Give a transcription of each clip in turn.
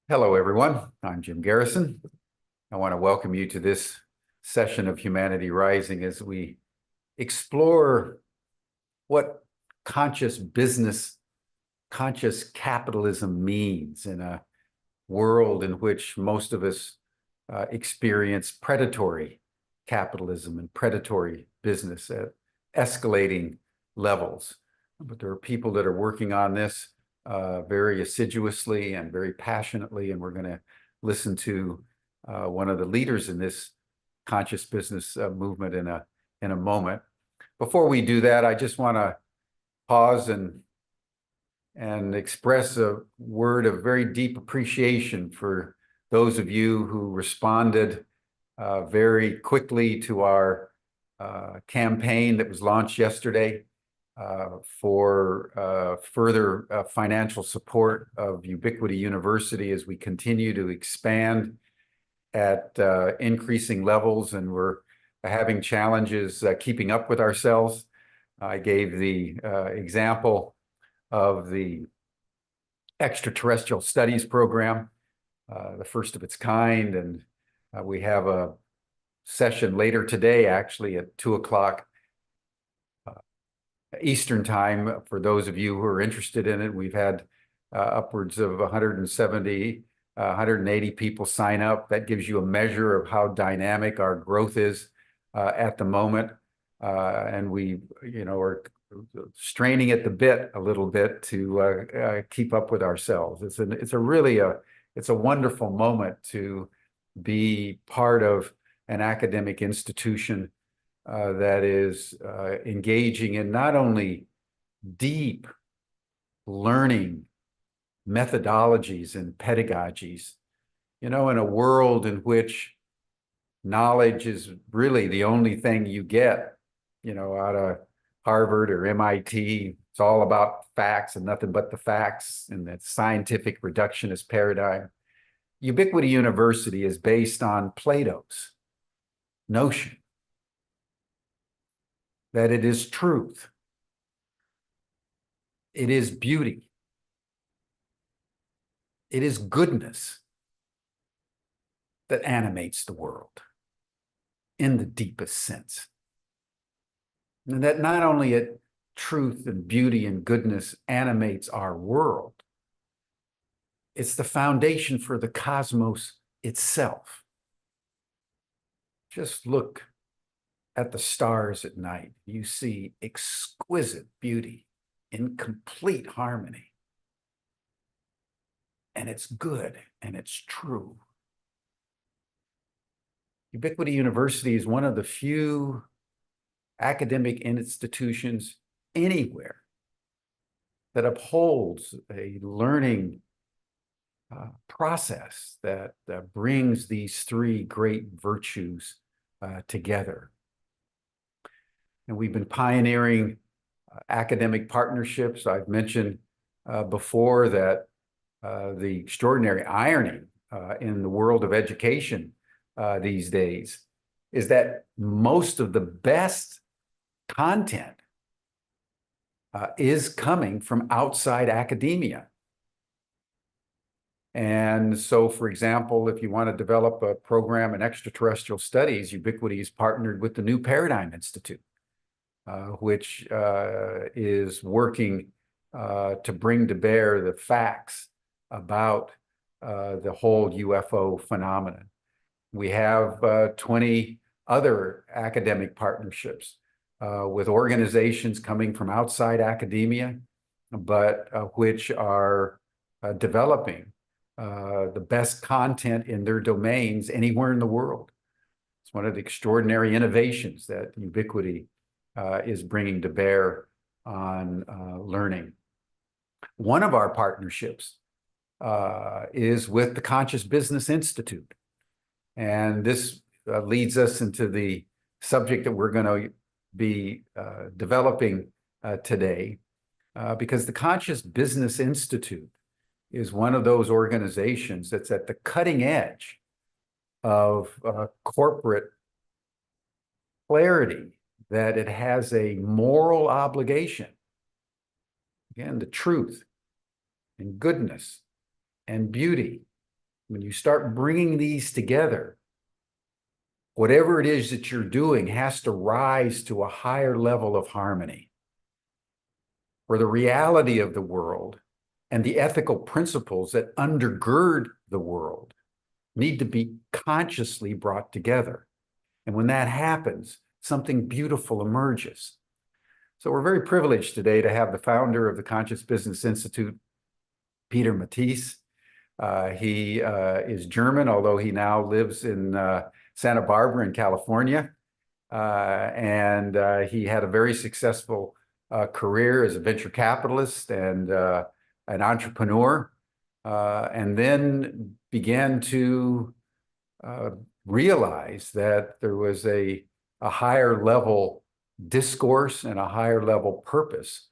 Hello, everyone. I'm Jim Garrison. I want to welcome you to this session of Humanity Rising as we explore what conscious business, conscious capitalism means in a world in which most of us experience predatory capitalism and predatory business at escalating levels. But there are people that are working on this very assiduously and very passionately, and we're going to listen to one of the leaders in this conscious business movement in a moment. Before we do that, I just want to pause and express a word of very deep appreciation for those of you who responded very quickly to our campaign that was launched yesterday for further financial support of Ubiquity University as we continue to expand at increasing levels, and we're having challenges keeping up with ourselves. I gave the example of the extraterrestrial studies program, the first of its kind, and we have a session later today, actually at 2:00 Eastern time. For those of you who are interested in it, we've had upwards of 170, 180 people sign up. That gives you a measure of how dynamic our growth is at the moment. And we, are straining at the bit a little bit to keep up with ourselves. It's a wonderful moment to be part of an academic institution that is engaging in not only deep learning methodologies and pedagogies, in a world in which knowledge is really the only thing you get, out of Harvard or MIT. It's all about facts and nothing but the facts and that scientific reductionist paradigm. Ubiquity University is based on Plato's notion that it is truth, it is beauty, it is goodness that animates the world in the deepest sense. And that not only truth and beauty and goodness animates our world, it's the foundation for the cosmos itself. Just look at the stars at night. You see exquisite beauty in complete harmony. And it's good and it's true. Ubiquity University is one of the few academic institutions anywhere that upholds a learning process that brings these three great virtues together. And we've been pioneering academic partnerships. I've mentioned before that the extraordinary irony in the world of education these days is that most of the best content is coming from outside academia. And so, for example, if you want to develop a program in extraterrestrial studies, Ubiquity is partnered with the New Paradigm Institute, which is working to bring to bear the facts about the whole UFO phenomenon. We have 20 other academic partnerships with organizations coming from outside academia, but which are developing the best content in their domains anywhere in the world. It's one of the extraordinary innovations that Ubiquity is bringing to bear on learning. One of our partnerships is with the Conscious Business Institute. And this leads us into the subject that we're going to be developing today, because the Conscious Business Institute is one of those organizations that's at the cutting edge of corporate clarity, that it has a moral obligation, again, the truth and goodness and beauty when you start bringing these together, whatever it is that you're doing has to rise to a higher level of harmony, where the reality of the world and the ethical principles that undergird the world need to be consciously brought together. And when that happens, something beautiful emerges. So we're very privileged today to have the founder of the Conscious Business Institute, Peter Matthies. He is German, although he now lives in Santa Barbara in California. And he had a very successful career as a venture capitalist and an entrepreneur, and then began to realize that there was a higher level discourse and a higher level purpose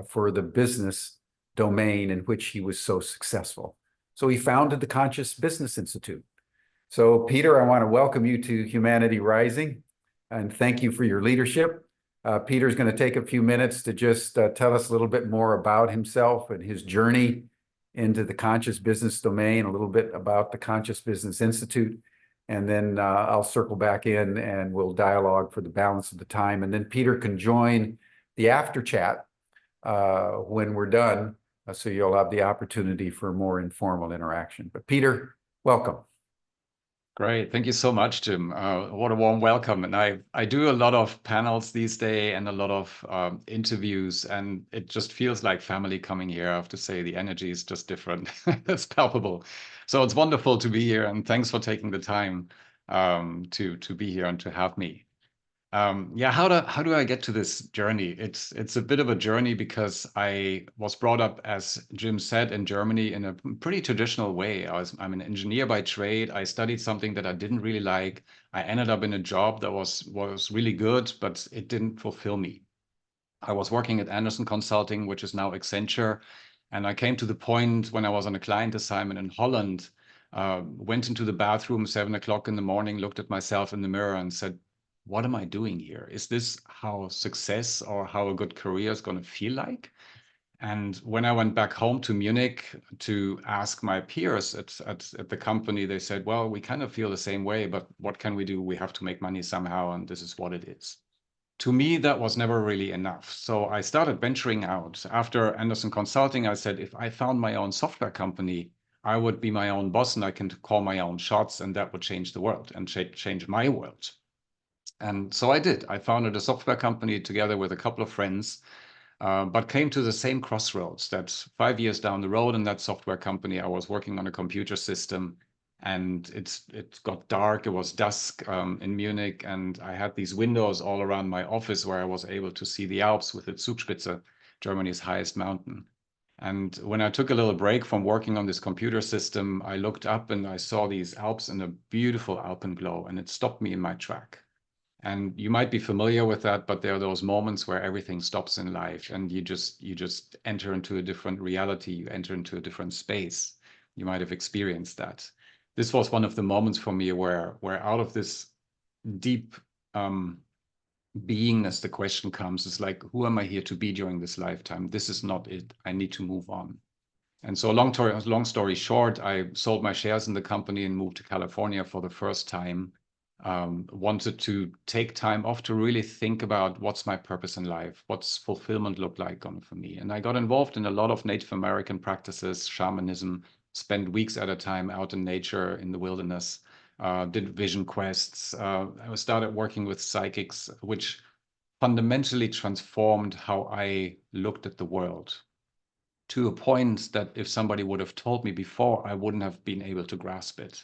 for the business domain in which he was so successful. So he founded the Conscious Business Institute. So Peter, I want to welcome you to Humanity Rising and thank you for your leadership. Peter's going to take a few minutes to just tell us a little bit more about himself and his journey into the conscious business domain, a little bit about the Conscious Business Institute, and then I'll circle back in and we'll dialogue for the balance of the time. And then Peter can join the after chat when we're done, so you'll have the opportunity for more informal interaction. But Peter, welcome. Great. Thank you so much, Jim. What a warm welcome. And I do a lot of panels these days and a lot of interviews, and it just feels like family coming here. I have to say the energy is just different. It's palpable. So it's wonderful to be here, and thanks for taking the time to be here and to have me. Yeah, how do I get to this journey? It's a bit of a journey because I was brought up, as Jim said, in Germany in a pretty traditional way. I'm an engineer by trade. I studied something that I didn't really like. I ended up in a job that was really good, but it didn't fulfill me. I was working at Anderson Consulting, which is now Accenture, and I came to the point when I was on a client assignment in Holland, went into the bathroom 7 o'clock in the morning, looked at myself in the mirror and said, what am I doing here? Is this how success or how a good career is going to feel like? And when I went back home to Munich to ask my peers at the company, they said, well, we kind of feel the same way, but what can we do? We have to make money somehow, and this is what it is. To me, that was never really enough. So I started venturing out. After Anderson Consulting, I said, if I found my own software company, I would be my own boss and I can call my own shots, and that would change the world and change my world. And so I did. I founded a software company together with a couple of friends, but came to the same crossroads that 5 years down the road in that software company, I was working on a computer system, and it got dark. It was dusk in Munich, and I had these windows all around my office where I was able to see the Alps with its Zugspitze, Germany's highest mountain. And when I took a little break from working on this computer system, I looked up and I saw these Alps in a beautiful alpenglow, and it stopped me in my track. And you might be familiar with that, but there are those moments where everything stops in life and you just enter into a different reality. You enter into a different space. You might have experienced that. This was one of the moments for me where out of this deep beingness, the question comes, is like, who am I here to be during this lifetime? This is not it. I need to move on. And so long story short, I sold my shares in the company and moved to California for the first time. Wanted to take time off to really think about what's my purpose in life, what's fulfillment look like for me. And I got involved in a lot of Native American practices, shamanism, spent weeks at a time out in nature, in the wilderness, did vision quests. I started working with psychics, which fundamentally transformed how I looked at the world, to a point that if somebody would have told me before, I wouldn't have been able to grasp it.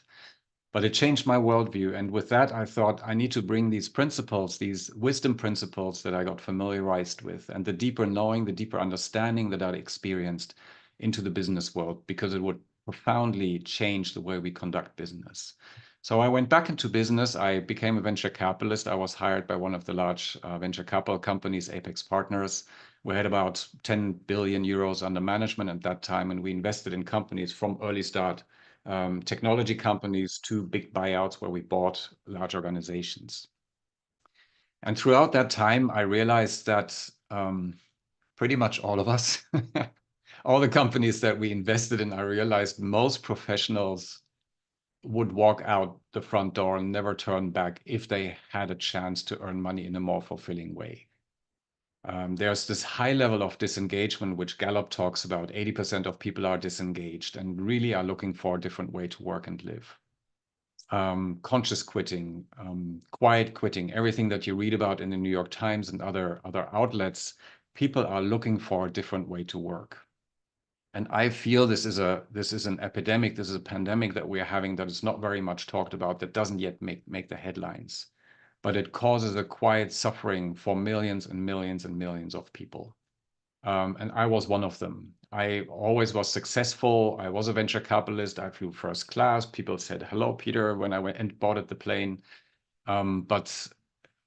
But it changed my worldview. And with that, I thought I need to bring these principles, these wisdom principles that I got familiarized with, and the deeper knowing, the deeper understanding that I experienced into the business world, because it would profoundly change the way we conduct business. So I went back into business. I became a venture capitalist. I was hired by one of the large venture capital companies, Apax Partners. We had about 10 billion euros under management at that time, and we invested in companies from early start, technology companies to big buyouts where we bought large organizations. And throughout that time, I realized that pretty much all of us, all the companies that we invested in, I realized most professionals would walk out the front door and never turn back if they had a chance to earn money in a more fulfilling way. There's this high level of disengagement, which Gallup talks about. 80% of people are disengaged and really are looking for a different way to work and live. Conscious quitting, quiet quitting, everything that you read about in the New York Times and other outlets, people are looking for a different way to work. And I feel this is an epidemic, this is a pandemic that we are having that is not very much talked about, that doesn't yet make the headlines, but it causes a quiet suffering for millions and millions and millions of people. And I was one of them. I always was successful. I was a venture capitalist. I flew first class. People said, hello, Peter, when I went and boarded the plane. But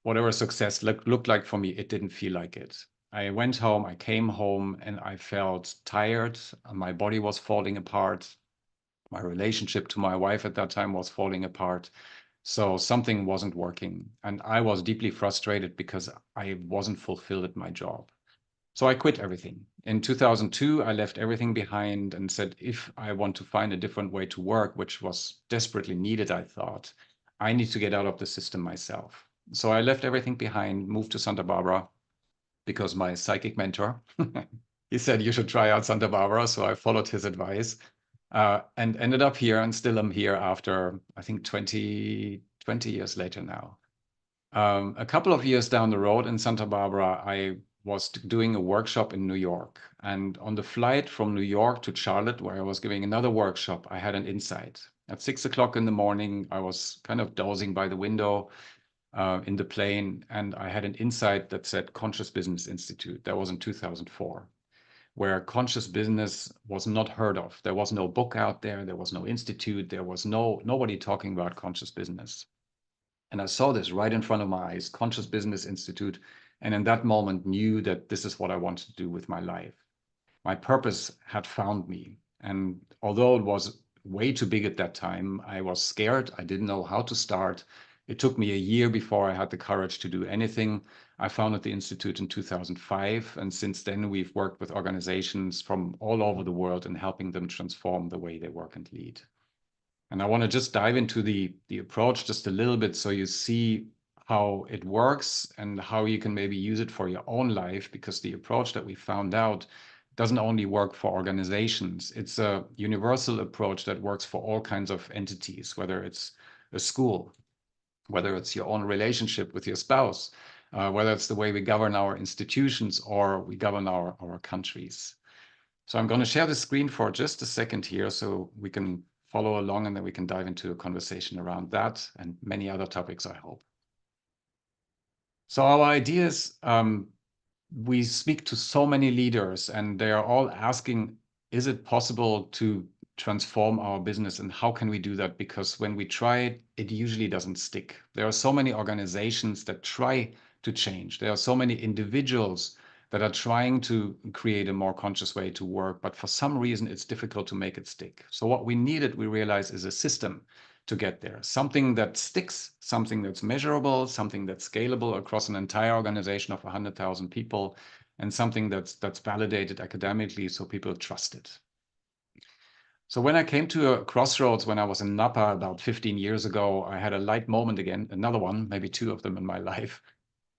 whatever success looked like for me, it didn't feel like it. I went home, I came home, and I felt tired. My body was falling apart. My relationship to my wife at that time was falling apart. So something wasn't working. And I was deeply frustrated because I wasn't fulfilled at my job. So I quit everything. In 2002, I left everything behind and said, if I want to find a different way to work, which was desperately needed, I thought, I need to get out of the system myself. So I left everything behind, moved to Santa Barbara because my psychic mentor, he said, you should try out Santa Barbara. So I followed his advice and ended up here, and still am here after, I think, 20 years later now. A couple of years down the road in Santa Barbara, I was doing a workshop in New York. And on the flight from New York to Charlotte, where I was giving another workshop, I had an insight. At 6 o'clock in the morning, I was kind of dozing by the window in the plane, and I had an insight that said Conscious Business Institute. That was in 2004, where conscious business was not heard of. There was no book out there. There was no institute. There was nobody talking about conscious business. And I saw this right in front of my eyes, Conscious Business Institute, and in that moment knew that this is what I wanted to do with my life. My purpose had found me. And although it was way too big at that time, I was scared. I didn't know how to start. It took me a year before I had the courage to do anything. I founded the Institute in 2005. And since then, we've worked with organizations from all over the world and helping them transform the way they work and lead. And I want to just dive into the approach just a little bit so you see how it works and how you can maybe use it for your own life, because the approach that we found out doesn't only work for organizations. It's a universal approach that works for all kinds of entities, whether it's a school, whether it's your own relationship with your spouse, whether it's the way we govern our institutions or we govern our countries. So I'm going to share the screen for just a second here so we can follow along, and then we can dive into a conversation around that and many other topics, I hope. So our ideas, we speak to so many leaders and they are all asking, is it possible to transform our business, and how can we do that? Because when we try it, it usually doesn't stick. There are so many organizations that try to change. There are so many individuals that are trying to create a more conscious way to work, but for some reason it's difficult to make it stick. So what we needed, we realize, is a system to get there. Something that sticks, something that's measurable, something that's scalable across an entire organization of 100,000 people, and something that's validated academically so people trust it. So when I came to a crossroads when I was in Napa about 15 years ago, I had a light moment again, another one, maybe two of them in my life,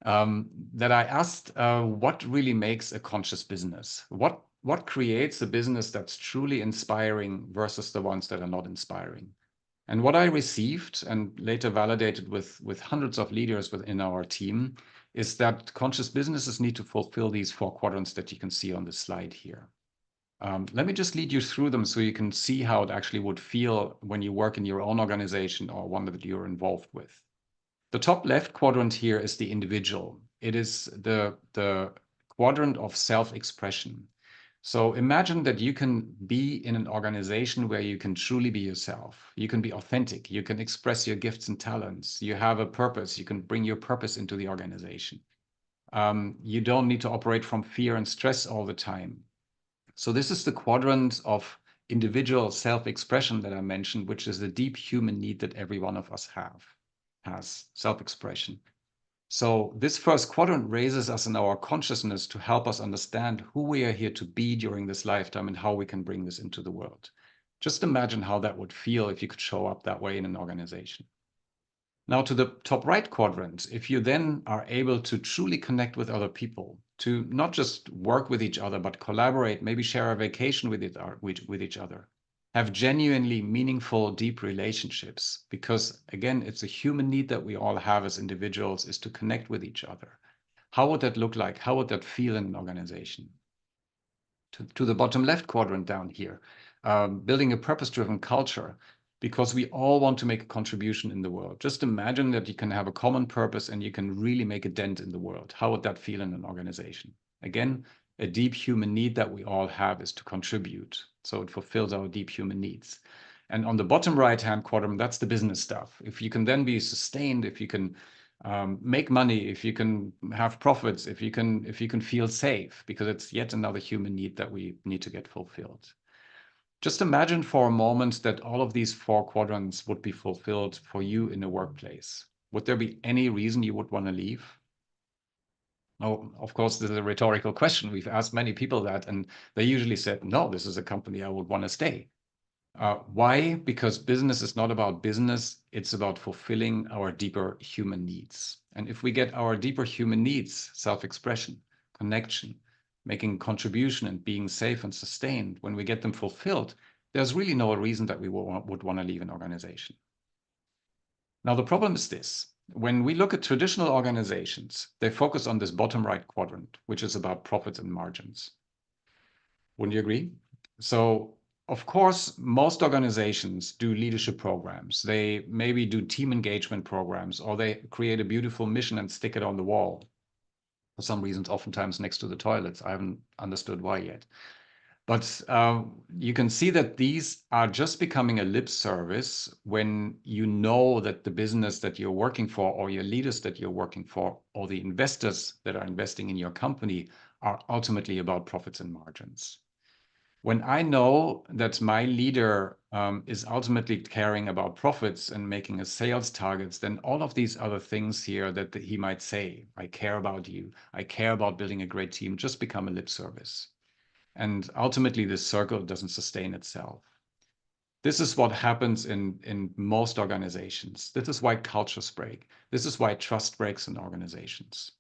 that I asked what really makes a conscious business? What creates a business that's truly inspiring versus the ones that are not inspiring? And what I received and later validated with hundreds of leaders within our team is that conscious businesses need to fulfill these 4 quadrants that you can see on the slide here. Let me just lead you through them so you can see how it actually would feel when you work in your own organization or one that you're involved with. The top left quadrant here is the individual. It is the quadrant of self-expression. So imagine that you can be in an organization where you can truly be yourself. You can be authentic. You can express your gifts and talents. You have a purpose. You can bring your purpose into the organization. You don't need to operate from fear and stress all the time. So this is the quadrant of individual self-expression that I mentioned, which is the deep human need that every one of us has, self-expression. So this first quadrant raises us in our consciousness to help us understand who we are here to be during this lifetime and how we can bring this into the world. Just imagine how that would feel if you could show up that way in an organization. Now to the top right quadrant, if you then are able to truly connect with other people, to not just work with each other, but collaborate, maybe share a vacation with each other, have genuinely meaningful, deep relationships, because again, it's a human need that we all have as individuals, is to connect with each other. How would that look like? How would that feel in an organization? To the bottom left quadrant down here, building a purpose-driven culture, because we all want to make a contribution in the world. Just imagine that you can have a common purpose and you can really make a dent in the world. How would that feel in an organization? Again, a deep human need that we all have is to contribute. So it fulfills our deep human needs. And on the bottom right-hand quadrant, that's the business stuff. If you can then be sustained, if you can make money, if you can have profits, if you can feel safe, because it's yet another human need that we need to get fulfilled. Just imagine for a moment that all of these 4 quadrants would be fulfilled for you in the workplace. Would there be any reason you would want to leave? Oh, of course, this is a rhetorical question. We've asked many people that, and they usually said, no, this is a company I would want to stay. Why? Because business is not about business. It's about fulfilling our deeper human needs. And if we get our deeper human needs, self-expression, connection, making contribution and being safe and sustained, when we get them fulfilled, there's really no reason that we would want to leave an organization. Now, the problem is this. When we look at traditional organizations, they focus on this bottom right quadrant, which is about profits and margins. Wouldn't you agree? So, of course, most organizations do leadership programs. They maybe do team engagement programs, or they create a beautiful mission and stick it on the wall. For some reasons, oftentimes next to the toilets. I haven't understood why yet. But you can see that these are just becoming a lip service when you know that the business that you're working for, or your leaders that you're working for, or the investors that are investing in your company are ultimately about profits and margins. When I know that my leader is ultimately caring about profits and making a sales targets, then all of these other things here that he might say, I care about you, I care about building a great team, just become a lip service. And ultimately, this circle doesn't sustain itself. This is what happens in most organizations. This is why cultures break. This is why trust breaks in organizations.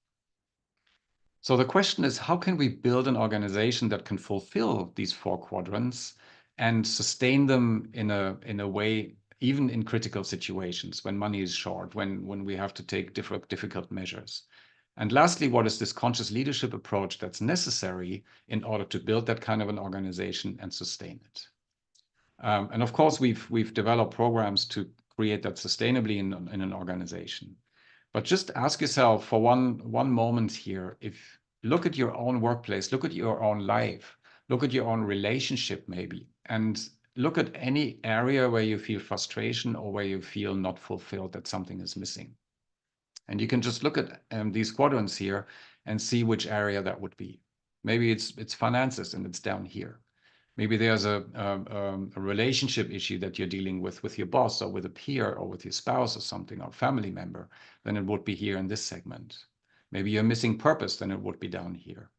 So the question is, how can we build an organization that can fulfill these 4 quadrants and sustain them in a way, even in critical situations, when money is short, when we have to take difficult measures? And lastly, what is this conscious leadership approach that's necessary in order to build that kind of an organization and sustain it? And of course, we've developed programs to create that sustainably in an organization. But just ask yourself for one moment here, if look at your own workplace, look at your own life, look at your own relationship maybe, and look at any area where you feel frustration or where you feel not fulfilled, that something is missing. And you can just look at these quadrants here and see which area that would be. Maybe it's finances and it's down here. Maybe there's a relationship issue that you're dealing with your boss or with a peer or with your spouse or something, or family member, then it would be here in this segment. Maybe you're missing purpose, then it would be down here.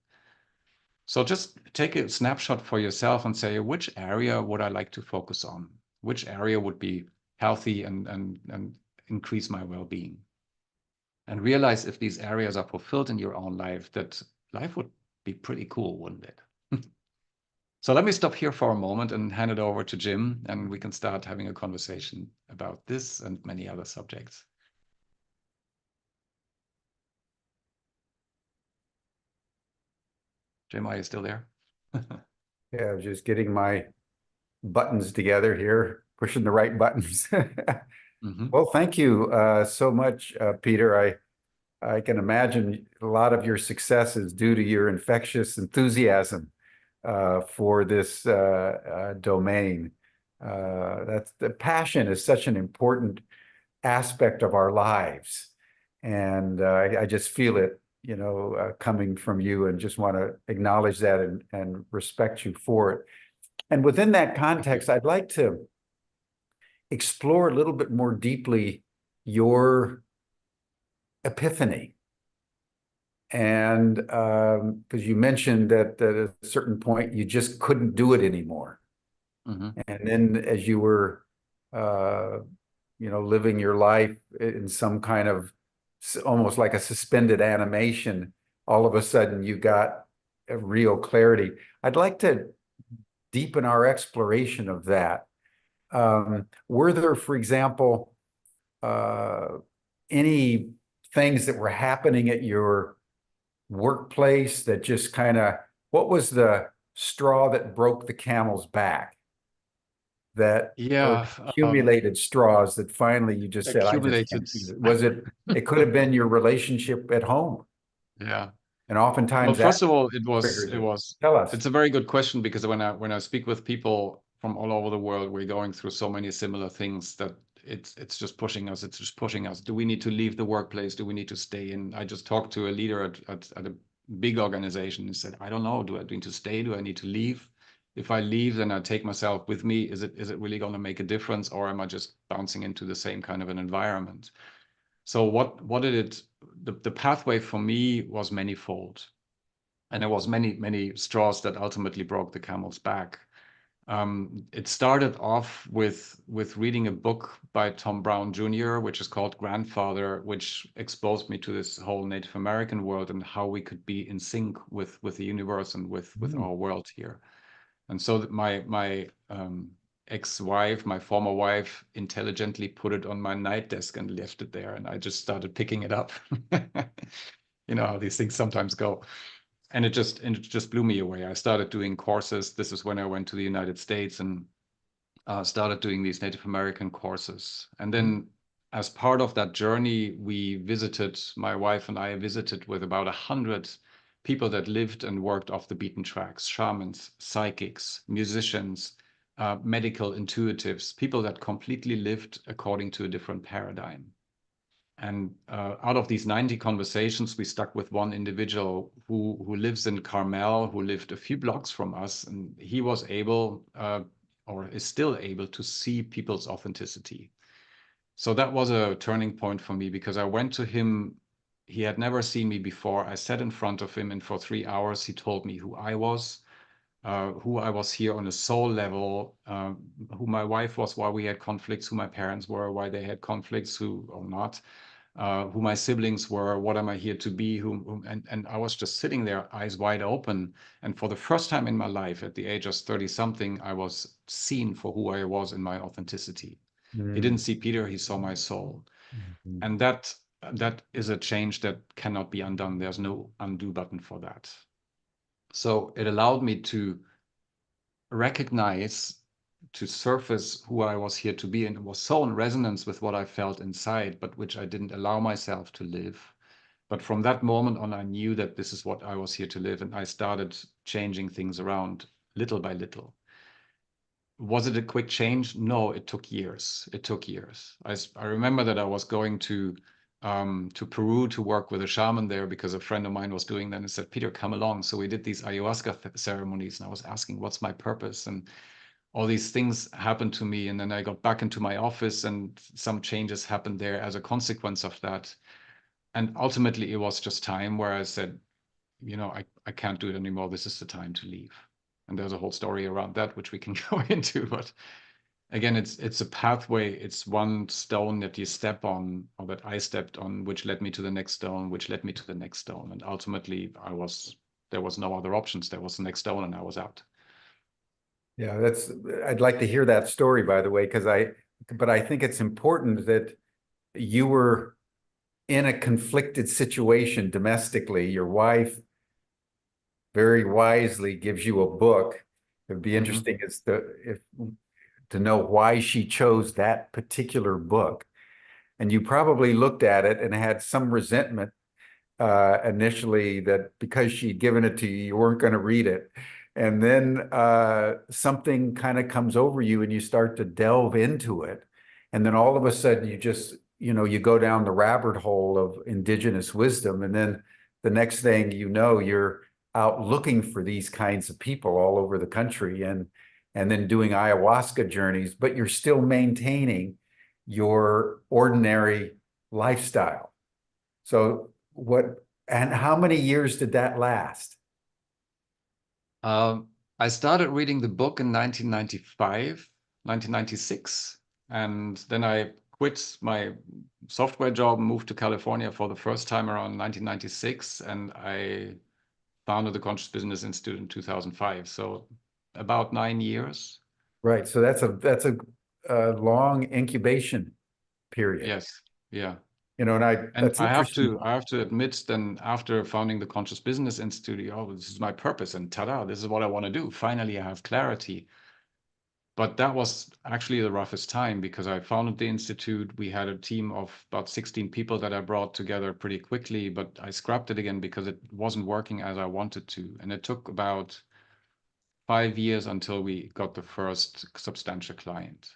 So just take a snapshot for yourself and say, which area would I like to focus on? Which area would be healthy and increase my well-being? And realize if these areas are fulfilled in your own life, that life would be pretty cool, wouldn't it? So let me stop here for a moment and hand it over to Jim, and we can start having a conversation about this and many other subjects. Jim, are you still there? Yeah, I was just getting my buttons together here, pushing the right buttons. Well, thank you so much, Peter. I can imagine a lot of your success is due to your infectious enthusiasm for this domain. That's the passion is such an important aspect of our lives, and I just feel it, you know, coming from you, and just want to acknowledge that and respect you for it. And within that context, I'd like to explore a little bit more deeply your epiphany. And because you mentioned that at a certain point, you just couldn't do it anymore. And then as you were, living your life in some kind of almost like a suspended animation, all of a sudden you got a real clarity. I'd like to deepen our exploration of that. Were there, for example, any things that were happening at your workplace that just kind of, what was the straw that broke the camel's back? Or Yeah, accumulated straws that finally you just said, I just accumulated. can't do it. Was it, it could have been your relationship at home. Yeah. And Well, oftentimes that first of all, it was triggers it it. was Tell us. it's a very good question, because when I speak with people from all over the world, we're going through so many similar things that it's just pushing us. It's just pushing us. Do we need to leave the workplace? Do we need to stay in? I just talked to a leader at a big organization and said, I don't know. Do I need to stay? Do I need to leave? If I leave, then I take myself with me. Is it really going to make a difference, or am I just bouncing into the same kind of an environment? So what did it? The pathway for me was manifold. And there was many straws that ultimately broke the camel's back. It started off with reading a book by Tom Brown Jr., which is called Grandfather, which exposed me to this whole Native American world and how we could be in sync with the universe and with our world here. And so that my ex-wife, my former wife, intelligently put it on my night desk and left it there, and I just started picking it up. You know how these things sometimes go. And it just blew me away. I started doing courses. This is when I went to the United States and started doing these Native American courses. And then as part of that journey, my wife and I visited with about 100 people that lived and worked off the beaten tracks: shamans, psychics, musicians, medical intuitives, people that completely lived according to a different paradigm. And out of these 90 conversations, we stuck with one individual who lives in Carmel, who lived a few blocks from us, and he was able, or is still able, to see people's authenticity. So that was a turning point for me, because I went to him. He had never seen me before. I sat in front of him, and for 3 hours, he told me who I was here on a soul level, who my wife was, why we had conflicts, who my parents were, why they had conflicts, who or not, who my siblings were, what am I here to be, and I was just sitting there, eyes wide open. And for the first time in my life, at the age of 30 something, I was seen for who I was in my authenticity. He didn't see Peter, he saw my soul. And that is a change that cannot be undone. There's no undo button for that. So it allowed me to recognize, to surface who I was here to be, and it was so in resonance with what I felt inside, but which I didn't allow myself to live. But from that moment on, I knew that this is what I was here to live, and I started changing things around little by little. Was it a quick change? No, it took years. It took years. I remember that I was going to Peru to work with a shaman there, because a friend of mine was doing that, and said, Peter, come along. So we did these ayahuasca ceremonies, and I was asking, what's my purpose? And all these things happened to me. And then I got back into my office, and some changes happened there as a consequence of that. And ultimately, it was just time where I said, I can't do it anymore. This is the time to leave. And there's a whole story around that, which we can go into. But again, it's a pathway. It's one stone that you step on, or that I stepped on, which led me to the next stone, which led me to the next stone. And ultimately, there was no other options. There was the next stone, and I was out. Yeah, I'd like to hear that story, by the way, but I think it's important that you were in a conflicted situation domestically. Your wife very wisely gives you a book. It'd be interesting to know why she chose that particular book. And you probably looked at it and had some resentment initially, that because she'd given it to you, you weren't going to read it. And then something kind of comes over you and you start to delve into it. And then all of a sudden you go down the rabbit hole of indigenous wisdom. And then the next thing you know, you're out looking for these kinds of people all over the country, and then doing ayahuasca journeys, but you're still maintaining your ordinary lifestyle. So and how many years did that last? I started reading the book in 1995, 1996, and then I quit my software job, moved to California for the first time around 1996, and I founded the Conscious Business Institute in 2005. So about 9 years. Right. So that's a long incubation period. Yes. Yeah. And And that's interesting. I have to admit, then after founding the Conscious Business Institute, oh, this is my purpose, and ta-da, this is what I want to do. Finally, I have clarity. But that was actually the roughest time because I founded the institute. We had a team of about 16 people that I brought together pretty quickly, but I scrapped it again because it wasn't working as I wanted to. And it took about 5 years until we got the first substantial client.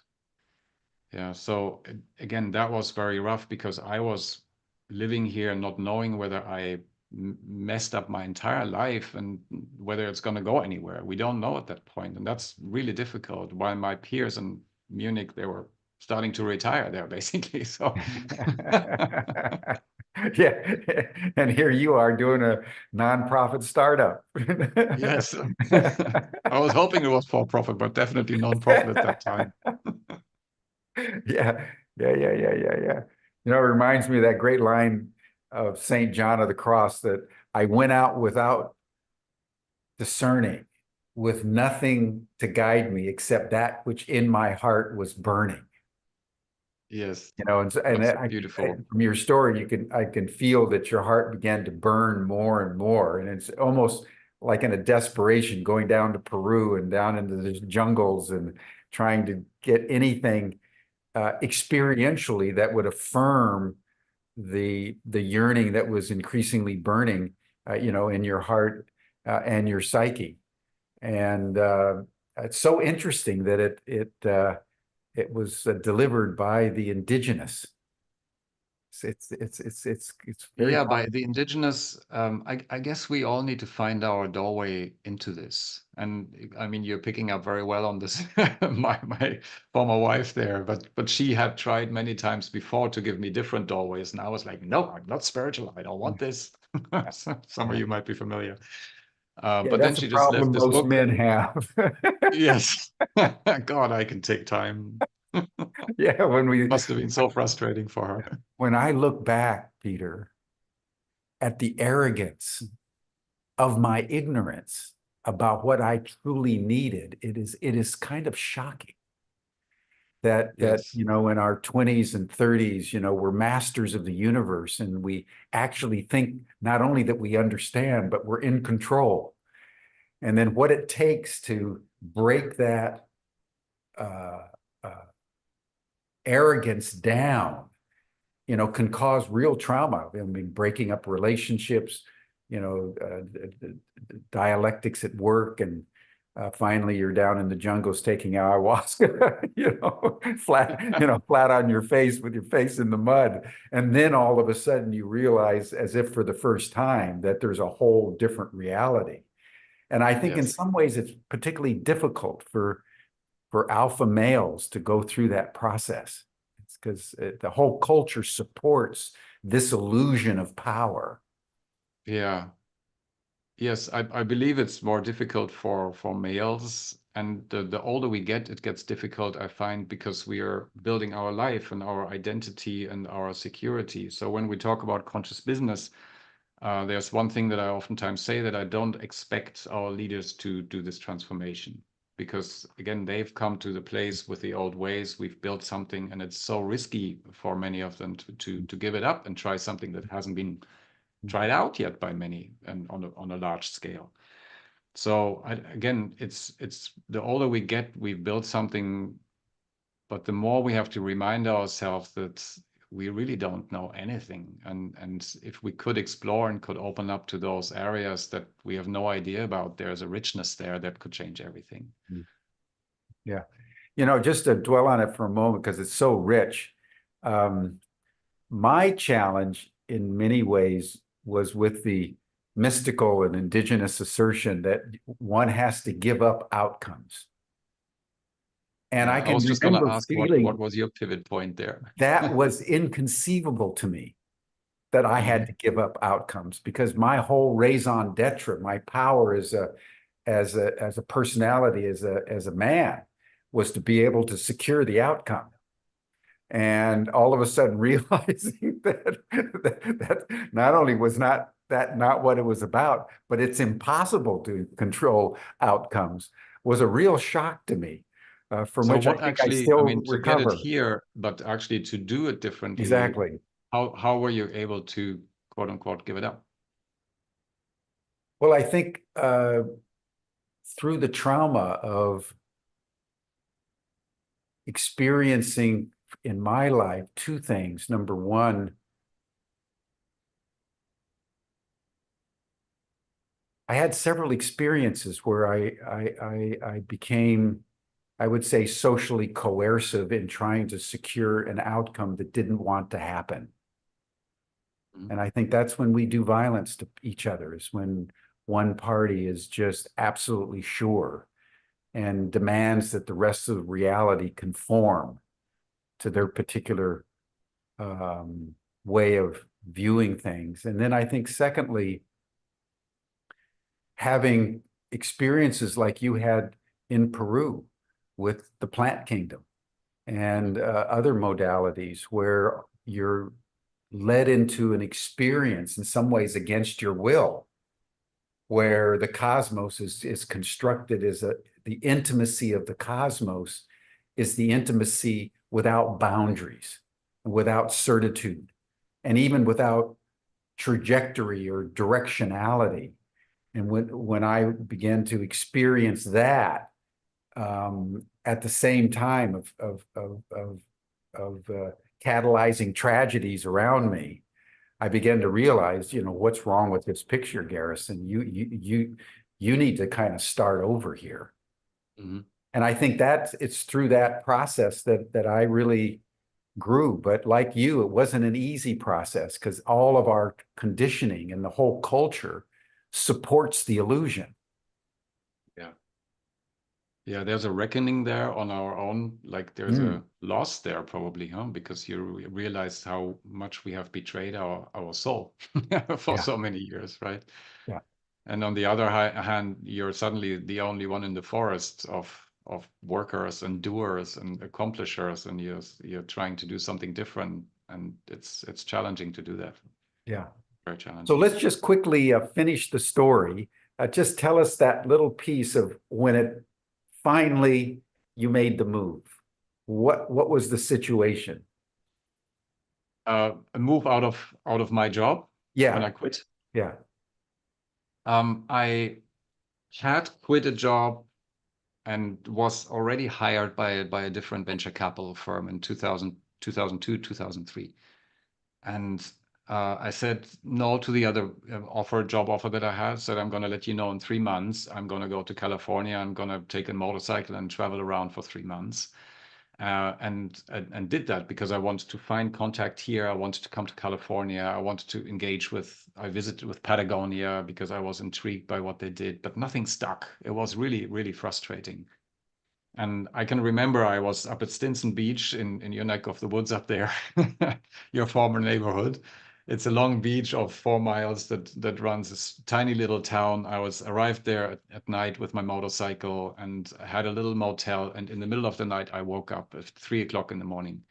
Yeah. So again, that was very rough because I was living here not knowing whether I messed up my entire life and whether it's going to go anywhere. We don't know at that point, and that's really difficult. While my peers in Munich, they were starting to retire there, basically. So Yeah. And here you are doing a nonprofit startup. yes, I was hoping it was for profit, but definitely non-profit at that time. Yeah. Yeah. You know, it reminds me of that great line of Saint John of the Cross that I went out without discerning, with nothing to guide me except that which in my heart was burning. Yes, You know, and that's beautiful. from your story, I can feel that your heart began to burn more and more, and it's almost like in a desperation, going down to Peru and down into the jungles and trying to get anything experientially that would affirm the yearning that was increasingly burning, you know, in your heart and your psyche. And it's so interesting that it was delivered by the indigenous. It's very Yeah, by powerful. the indigenous, I guess we all need to find our doorway into this. And I mean, you're picking up very well on this, my former wife there, but she had tried many times before to give me different doorways, and I was like, no, I'm not spiritual. I don't want this. Some of you might be familiar. Yeah, But then that's a she just left problem this most book. men have. Yes. God, I can take time. Yeah, Must have been so frustrating for her. when I look back, Peter, at the arrogance of my ignorance about what I truly needed, it is kind of shocking that Yes. you know, in our 20s and 30s, you know, we're masters of the universe, and we actually think not only that we understand, but we're in control. And then what it takes to break that uh, uh, arrogance down, you know, can cause real trauma. I mean, breaking up relationships, you know, dialectics at work, and finally you're down in the jungles taking ayahuasca, you know, flat on your face with your face in the mud. And then all of a sudden you realize, as if for the first time, that there's a whole different reality. And I think in Yes. some ways it's particularly difficult for alpha males to go through that process. It's because the whole culture supports this illusion of power. Yeah. Yes, I believe it's more difficult for males. And the older we get, it gets difficult, I find, because we are building our life and our identity and our security. So when we talk about conscious business, there's one thing that I oftentimes say, that I don't expect our leaders to do this transformation. Because again, they've come to the place with the old ways. We've built something, and it's so risky for many of them to give it up and try something that hasn't been tried out yet by many and on a large scale. So again, it's the older we get, we build something, but the more we have to remind ourselves that we really don't know anything. And if we could explore and could open up to those areas that we have no idea about, there's a richness there that could change everything. Yeah. You know, just to dwell on it for a moment, because it's so rich. My challenge in many ways was with the mystical and indigenous assertion that one has to give up outcomes. And Yeah, I I can was just going to remember ask what feeling was your pivot point there? that was inconceivable to me, that I had to give up outcomes, because my whole raison d'etre, my power as a personality, as a man, was to be able to secure the outcome. And all of a sudden realizing that not only was not what it was about, but it's impossible to control outcomes, was a real shock to me, from So which I what think I actually, I still mean, to get it recover. here, but actually to do it differently, Exactly. how were you able to, quote unquote, give it up? Well, I think through the trauma of experiencing in my life two things. Number one, I had several experiences where I became, I would say, socially coercive in trying to secure an outcome that didn't want to happen. Mhm. And I think that's when we do violence to each other, is when one party is just absolutely sure and demands that the rest of reality conform to their particular way of viewing things. And then I think, secondly, having experiences like you had in Peru with the plant kingdom and other modalities where you're led into an experience in some ways against your will, where the cosmos is constructed as the intimacy of the cosmos is the intimacy without boundaries, without certitude, and even without trajectory or directionality. And when I began to experience that, at the same time of catalyzing tragedies around me, I began to realize, what's wrong with this picture, Garrison? You need to kind of start over here. Mhm. And I think that it's through that process that I really grew. But like you, it wasn't an easy process, because all of our conditioning and the whole culture supports the illusion. Yeah. Yeah, there's a reckoning there on our own, like there's Mm, a loss there probably, huh? Because you realize how much we have betrayed our soul for yeah, so many years, right? yeah, And on the other hand, you're suddenly the only one in the forest of workers and doers and accomplishers, and you're trying to do something different, and it's challenging to do that. yeah. Very So challenging. let's just quickly finish the story. Just tell us that little piece of when it finally you made the move. What was the situation? A move out of my job when I Yeah, quit. yeah. I had quit a job and was already hired by a different venture capital firm in 2002, 2003. And I said no to the other job offer that I had. Said, I'm going to let you know in 3 months. I'm going to go to California. I'm going to take a motorcycle and travel around for 3 months. And did that because I wanted to find contact here. I wanted to come to California. I wanted to engage I visited with Patagonia because I was intrigued by what they did, but nothing stuck. It was really, really frustrating. And I can remember I was up at Stinson Beach in your neck of the woods up there, your former neighborhood. It's a long beach of 4 miles that runs this tiny little town. I arrived there at night with my motorcycle and had a little motel. And in the middle of the night, I woke up at 3 o'clock in the morning.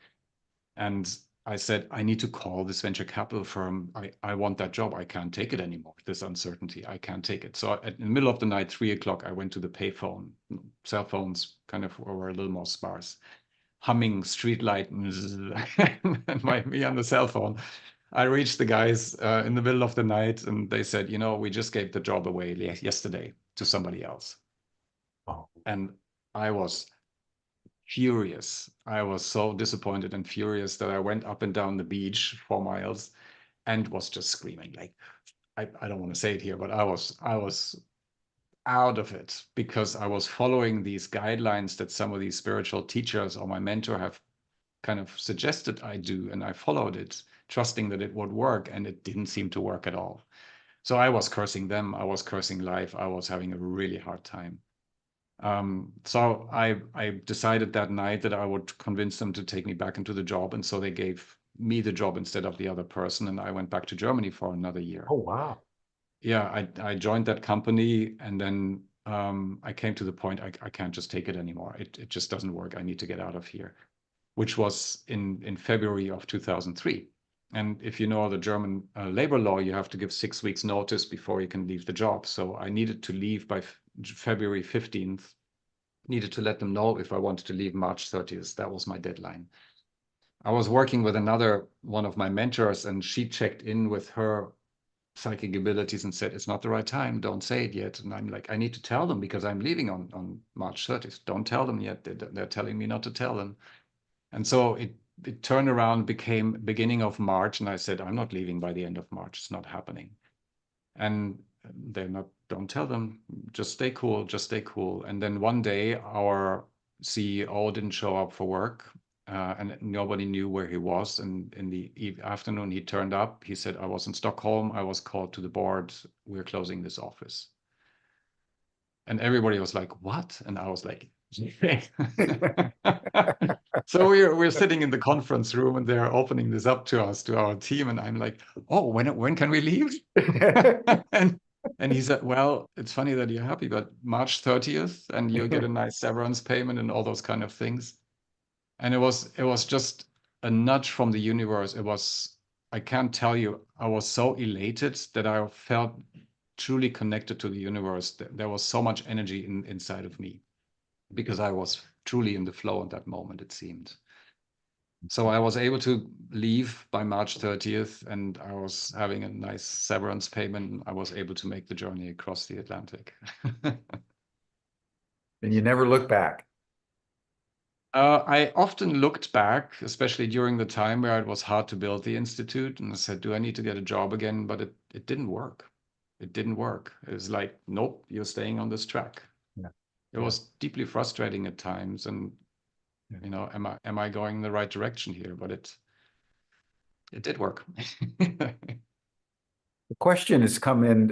And I said, I need to call this venture capital firm. I want that job. I can't take it anymore. This uncertainty, I can't take it. So in the middle of the night, 3 o'clock, I went to the payphone. Cell phones kind of were a little more sparse. Humming streetlight and me on the cell phone. I reached the guys in the middle of the night and they said, we just gave the job away yesterday to somebody else. Oh, And I was furious. I was so disappointed and furious that I went up and down the beach 4 miles and was just screaming. Like, I don't want to say it here, but I was out of it because I was following these guidelines that some of these spiritual teachers or my mentor have kind of suggested I do, and I followed it, trusting that it would work, and it didn't seem to work at all. So I was cursing them, I was cursing life, I was having a really hard time. So I decided that night that I would convince them to take me back into the job. And so they gave me the job instead of the other person. And I went back to Germany for another year. oh, wow. Yeah, I joined that company and then I came to the point I can't just take it anymore. It just doesn't work. I need to get out of here, which was in February of 2003. And if you know the German labor law, you have to give 6 weeks notice before you can leave the job. So I needed to leave by February 15th, needed to let them know if I wanted to leave March 30th. That was my deadline. I was working with another one of my mentors, and she checked in with her psychic abilities and said, it's not the right time. Don't say it yet. And I'm like, I need to tell them because I'm leaving on March 30th. Don't tell them yet. They're telling me not to tell them. And so it turned around, became beginning of March. And I said, I'm not leaving by the end of March. It's not happening. And they're not, don't tell them, just stay cool, just stay cool. And then one day our CEO didn't show up for work. And nobody knew where he was. And in the afternoon, he turned up. He said, I was in Stockholm. I was called to the board. We're closing this office. And everybody was like, what? And I was like, so we're sitting in the conference room and they're opening this up to us, to our team. And I'm like, oh, when can we leave? And he said, well, it's funny that you're happy, but March 30th and you'll get a nice severance payment and all those kind of things. And it was just a nudge from the universe. It was, I can't tell you, I was so elated that I felt truly connected to the universe. There was so much energy inside of me because I was truly in the flow at that moment, it seemed. So I was able to leave by March 30th and I was having a nice severance payment. I was able to make the journey across the Atlantic. And you never look back. I often looked back, especially during the time where it was hard to build the institute, and I said, do I need to get a job again? But it didn't work. It didn't work. It was like, nope, you're staying on this track. Yeah. It was deeply frustrating at times. And, you know, am I going in the right direction here? But it did work. The question has come in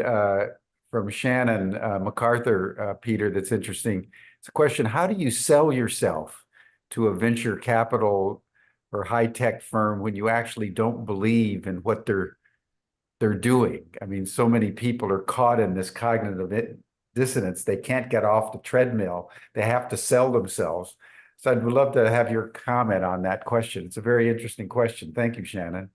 from Shannon MacArthur, Peter, that's interesting. It's a question, how do you sell yourself to a venture capital or high-tech firm when you actually don't believe in what they're doing? I mean, so many people are caught in this cognitive dissonance. They can't get off the treadmill. They have to sell themselves. So I'd love to have your comment on that question. It's a very interesting question. Thank you, Shannon.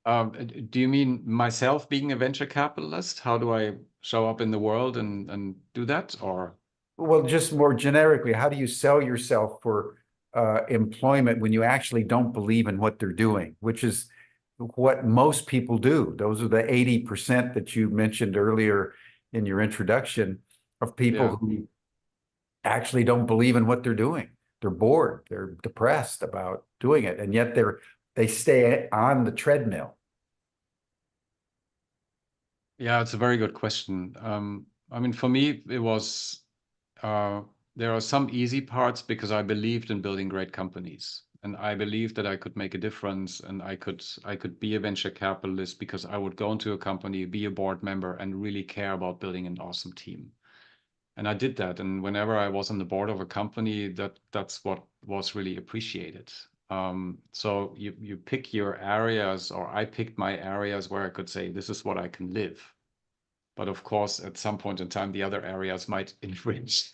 Do you mean myself being a venture capitalist? How do I show up in the world and do that? Or well, just more generically, how do you sell yourself for employment when you actually don't believe in what they're doing, which is what most people do. Those are the 80% that you mentioned earlier in your introduction of people who actually don't believe in what they're doing. They're bored, they're depressed about doing it, and yet they stay on the treadmill. Yeah, it's a very good question. I mean, for me, it was there are some easy parts because I believed in building great companies, and I believed that I could make a difference, and I could be a venture capitalist because I would go into a company, be a board member, and really care about building an awesome team. And I did that. And whenever I was on the board of a company, that's what was really appreciated. So you pick your areas, or I picked my areas where I could say, this is what I can live. But of course, at some point in time, the other areas might infringe,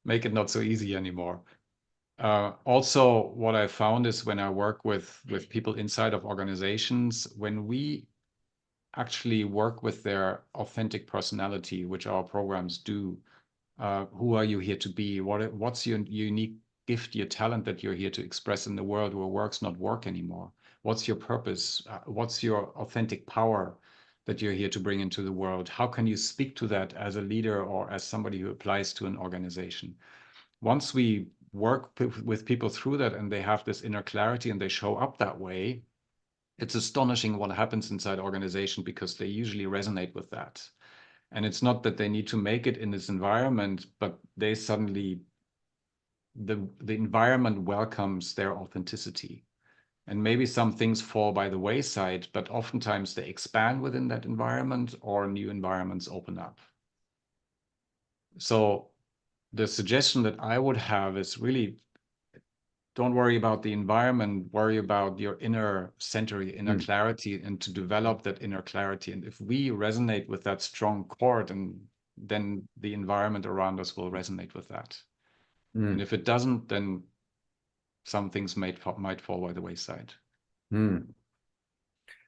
make it not so easy anymore. Also, what I found is when I work with people inside of organizations, when we actually work with their authentic personality, which our programs do. Who are you here to be? What's your unique gift, your talent that you're here to express in the world where work's not work anymore? What's your purpose? What's your authentic power that you're here to bring into the world? How can you speak to that as a leader or as somebody who applies to an organization? Once we work with people through that and they have this inner clarity and they show up that way, it's astonishing what happens inside organization because they usually resonate with that. And it's not that they need to make it in this environment, but they suddenly, the environment welcomes their authenticity. And maybe some things fall by the wayside, but oftentimes they expand within that environment or new environments open up. So the suggestion that I would have is really don't worry about the environment, worry about your inner center, your inner clarity, and to develop that inner clarity. And if we resonate with that strong chord, and then the environment around us will resonate with that. Mm. And if it doesn't, then some things might fall by the wayside. Mm.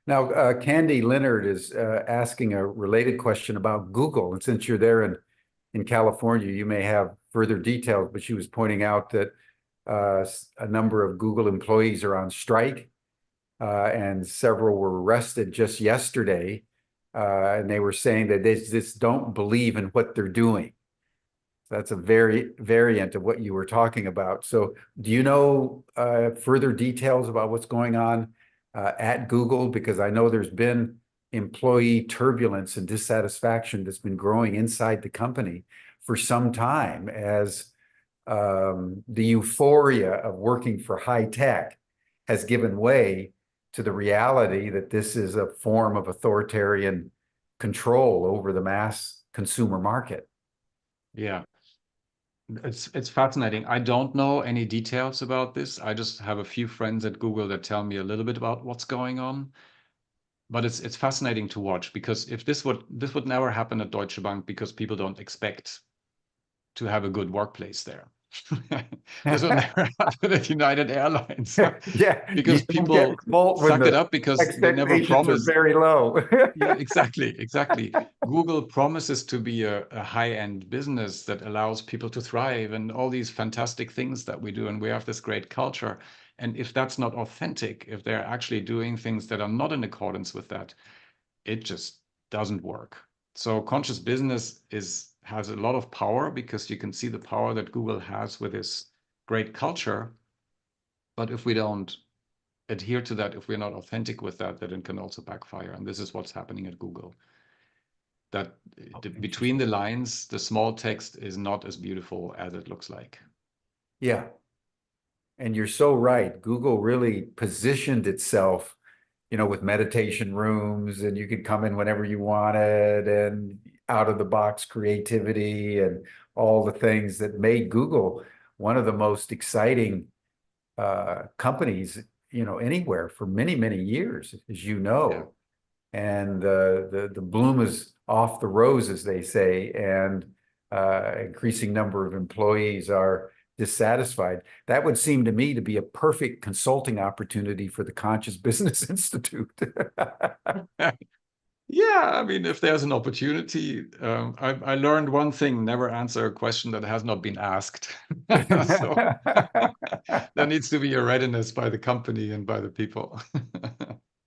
Now, Candy Leonard is asking a related question about Google. And since you're there in California, you may have further details, but she was pointing out that a number of Google employees are on strike, and several were arrested just yesterday. And they were saying that they just don't believe in what they're doing. That's a variant of what you were talking about. So do you know further details about what's going on at Google? Because I know there's been employee turbulence and dissatisfaction that's been growing inside the company for some time as the euphoria of working for high tech has given way to the reality that this is a form of authoritarian control over the mass consumer market. Yeah. It's fascinating. I don't know any details about this. I just have a few friends at Google that tell me a little bit about what's going on. But it's fascinating to watch, because if this would never happen at Deutsche Bank, because people don't expect to have a good workplace there. This would never happen at United Airlines. Yeah, Because you don't get people fault when suck it the up because they never expectations are promise. very low. Yeah, exactly. Google promises to be a high-end business that allows people to thrive and all these fantastic things that we do. And we have this great culture. And if that's not authentic, if they're actually doing things that are not in accordance with that, it just doesn't work. So conscious business has a lot of power, because you can see the power that Google has with this great culture. But if we don't adhere to that, if we're not authentic with that, then it can also backfire. And this is what's happening at Google. That between the lines, the small text is not as beautiful as it looks like. Yeah. And you're so right. Google really positioned itself, with meditation rooms, and you could come in whenever you wanted, and out of the box creativity and all the things that made Google one of the most exciting companies, anywhere for many, many years, as you know. Yeah. And the bloom is off the rose, as they say, and increasing number of employees are dissatisfied. That would seem to me to be a perfect consulting opportunity for the Conscious Business Institute. Yeah, I mean, if there's an opportunity, I learned one thing: never answer a question that has not been asked. So there needs to be a readiness by the company and by the people.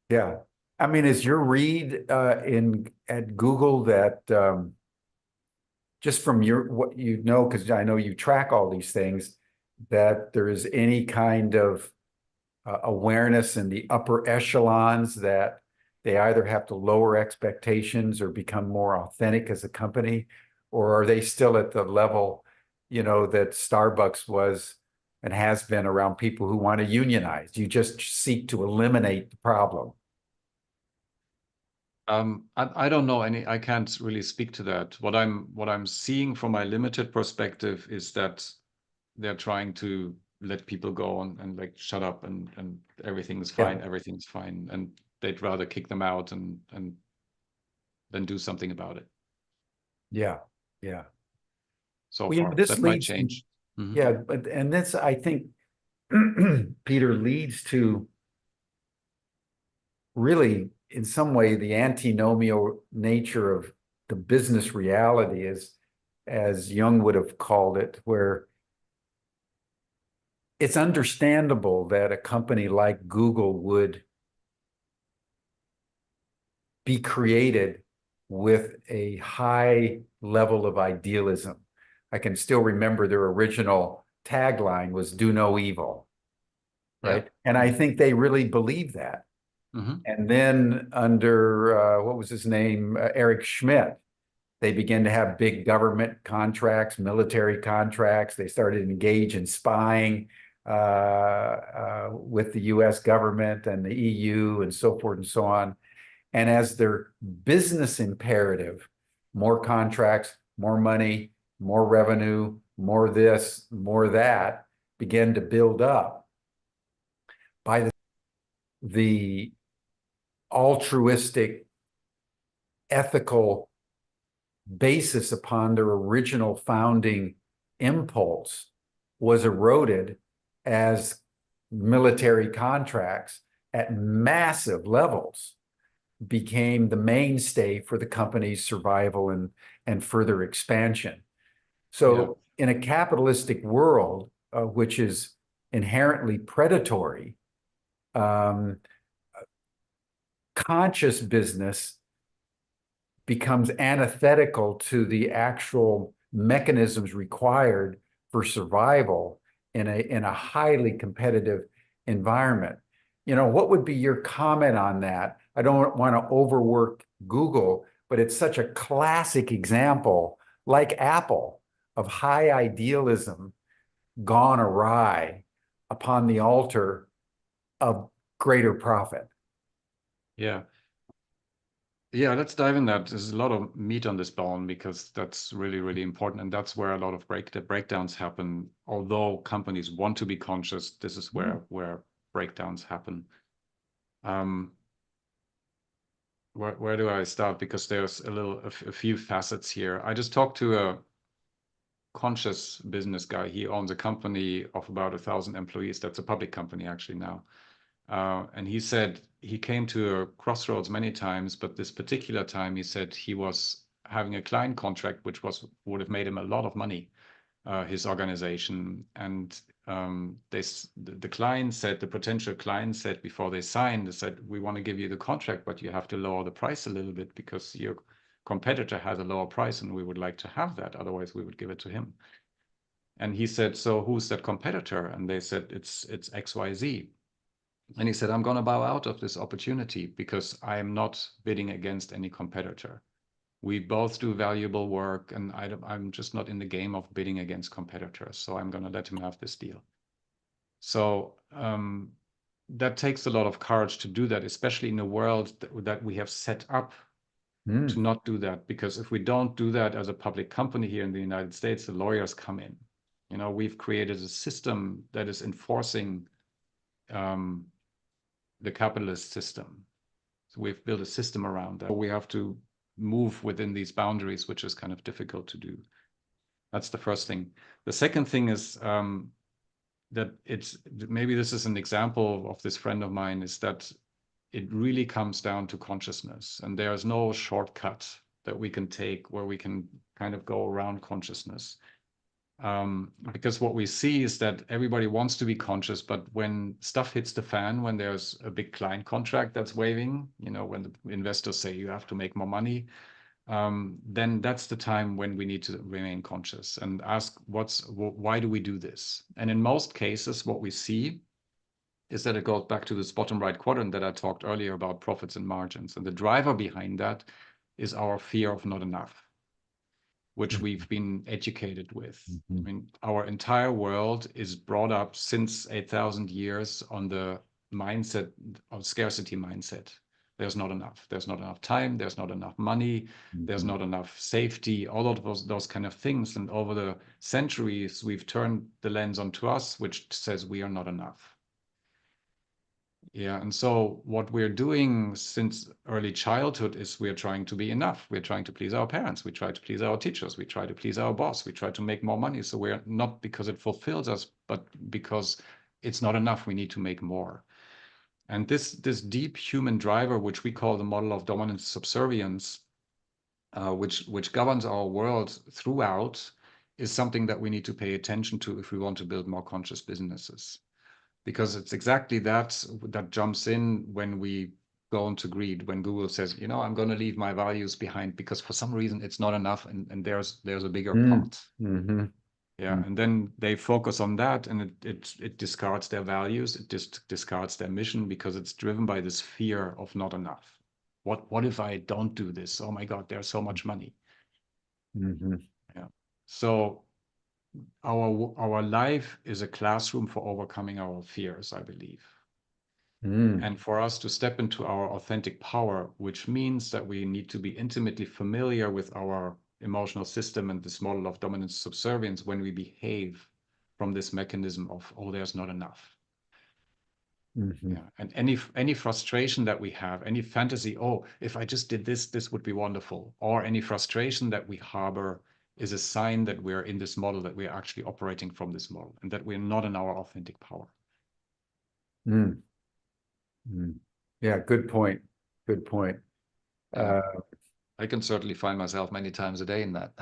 Yeah. I mean, is your read at Google that just from what you know, because I know you track all these things, that there is any kind of awareness in the upper echelons that they either have to lower expectations or become more authentic as a company, or are they still at the level, that Starbucks was and has been around people who want to unionize? You just seek to eliminate the problem. I don't know any. I can't really speak to that. What I'm seeing from my limited perspective is that they're trying to let people go and like shut up, and everything's fine, Yeah. everything's fine, and they'd rather kick them out and then do something about it. Yeah. Yeah. So Well, far, this that might leads, change. yeah, and this, I think, Peter, leads to really, in some way, the antinomial nature of the business reality, as Jung would have called it, where it's understandable that a company like Google would be created with a high level of idealism. I can still remember their original tagline was "Do no evil," right? Yeah. And I think they really believe that. And then under what was his name, Eric Schmidt, they began to have big government contracts, military contracts. They started to engage in spying with the US government and the EU and so forth and so on. And as their business imperative, more contracts, more money, more revenue, more this, more that, began to build up. By the altruistic, ethical basis upon their original founding impulse was eroded as military contracts at massive levels became the mainstay for the company's survival and further expansion. So in a capitalistic world, which is inherently predatory, conscious business becomes antithetical to the actual mechanisms required for survival in a highly competitive environment. You know, what would be your comment on that? I don't want to overwork Google, but it's such a classic example, like Apple, of high idealism gone awry upon the altar of greater profit. Yeah. Yeah, let's dive in that. There's a lot of meat on this bone because that's really, really important. And that's where a lot of breakdowns happen. Although companies want to be conscious, this is where breakdowns happen. Where do I start? Because there's a few facets here. I just talked to a conscious business guy. He owns a company of about 1,000 employees. That's a public company actually now. And he said he came to a crossroads many times, but this particular time he said he was having a client contract, which would have made him a lot of money, his organization. And the client said, the potential client said before they signed, they said, we want to give you the contract, but you have to lower the price a little bit because your competitor has a lower price and we would like to have that. Otherwise we would give it to him. And he said, so who's that competitor? And they said, it's XYZ. And he said, I'm going to bow out of this opportunity because I am not bidding against any competitor. We both do valuable work, and I'm just not in the game of bidding against competitors. So I'm going to let him have this deal. So that takes a lot of courage to do that, especially in a world that we have set up to not do that. Because if we don't do that as a public company here in the United States, the lawyers come in. You know, we've created a system that is enforcing the capitalist system. So we've built a system around that. We have to move within these boundaries, which is kind of difficult to do. That's the first thing. The second thing is that maybe this is an example of this friend of mine, is that it really comes down to consciousness. And there's no shortcut that we can take where we can kind of go around consciousness. Because what we see is that everybody wants to be conscious, but when stuff hits the fan, when there's a big client contract that's waving, you know, when the investors say you have to make more money, then that's the time when we need to remain conscious and ask why do we do this? And in most cases, what we see is that it goes back to this bottom right quadrant that I talked earlier about profits and margins. And the driver behind that is our fear of not enough, which we've been educated with. I mean, our entire world is brought up since 8,000 years on the mindset of scarcity mindset. There's not enough. There's not enough time. There's not enough money. There's not enough safety, all of those kind of things. And over the centuries, we've turned the lens onto us, which says we are not enough. Yeah, and so what we're doing since early childhood is we're trying to be enough. We're trying to please our parents. We try to please our teachers. We try to please our boss. We try to make more money. So we're not because it fulfills us, but because it's not enough. We need to make more. And this deep human driver, which we call the model of dominant subservience, which governs our world throughout, is something that we need to pay attention to if we want to build more conscious businesses. Because it's exactly that jumps in when we go into greed, when Google says, you know, I'm going to leave my values behind because for some reason it's not enough and there's a bigger pot. Yeah, and then they focus on that and it discards their values, it discards their mission because it's driven by this fear of not enough. What if I don't do this? Oh my God, there's so much money. Yeah. So our life is a classroom for overcoming our fears, I believe. And for us to step into our authentic power, which means that we need to be intimately familiar with our emotional system and this model of dominant subservience when we behave from this mechanism of, oh, there's not enough. Mhm. Yeah, and any frustration that we have, any fantasy, oh, if I just did this, this would be wonderful, or any frustration that we harbor is a sign that we're in this model, that we're actually operating from this model, and that we're not in our authentic power. Mm. Mm. Yeah, good point. Good point. Yeah, I can certainly find myself many times a day in that.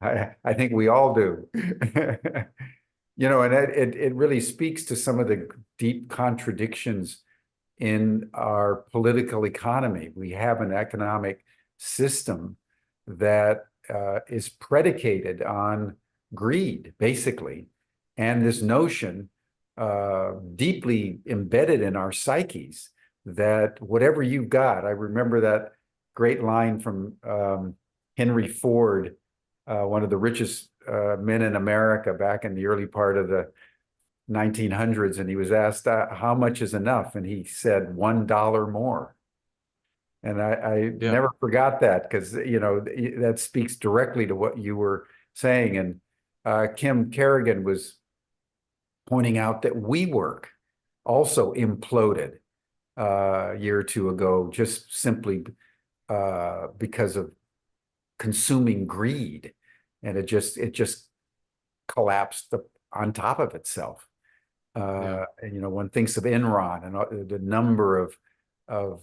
I think we all do. You know, and it really speaks to some of the deep contradictions in our political economy. We have an economic system that is predicated on greed, basically, and this notion deeply embedded in our psyches that whatever you've got, I remember that great line from Henry Ford, one of the richest men in America back in the early part of the 1900s, and he was asked how much is enough, and he said $1 more. And I Yeah. never forgot that, because you know that speaks directly to what you were saying. And Kim Kerrigan was pointing out that WeWork also imploded a year or two ago, just simply because of consuming greed, and it just collapsed on top of itself. And you know, one thinks of Enron and the number of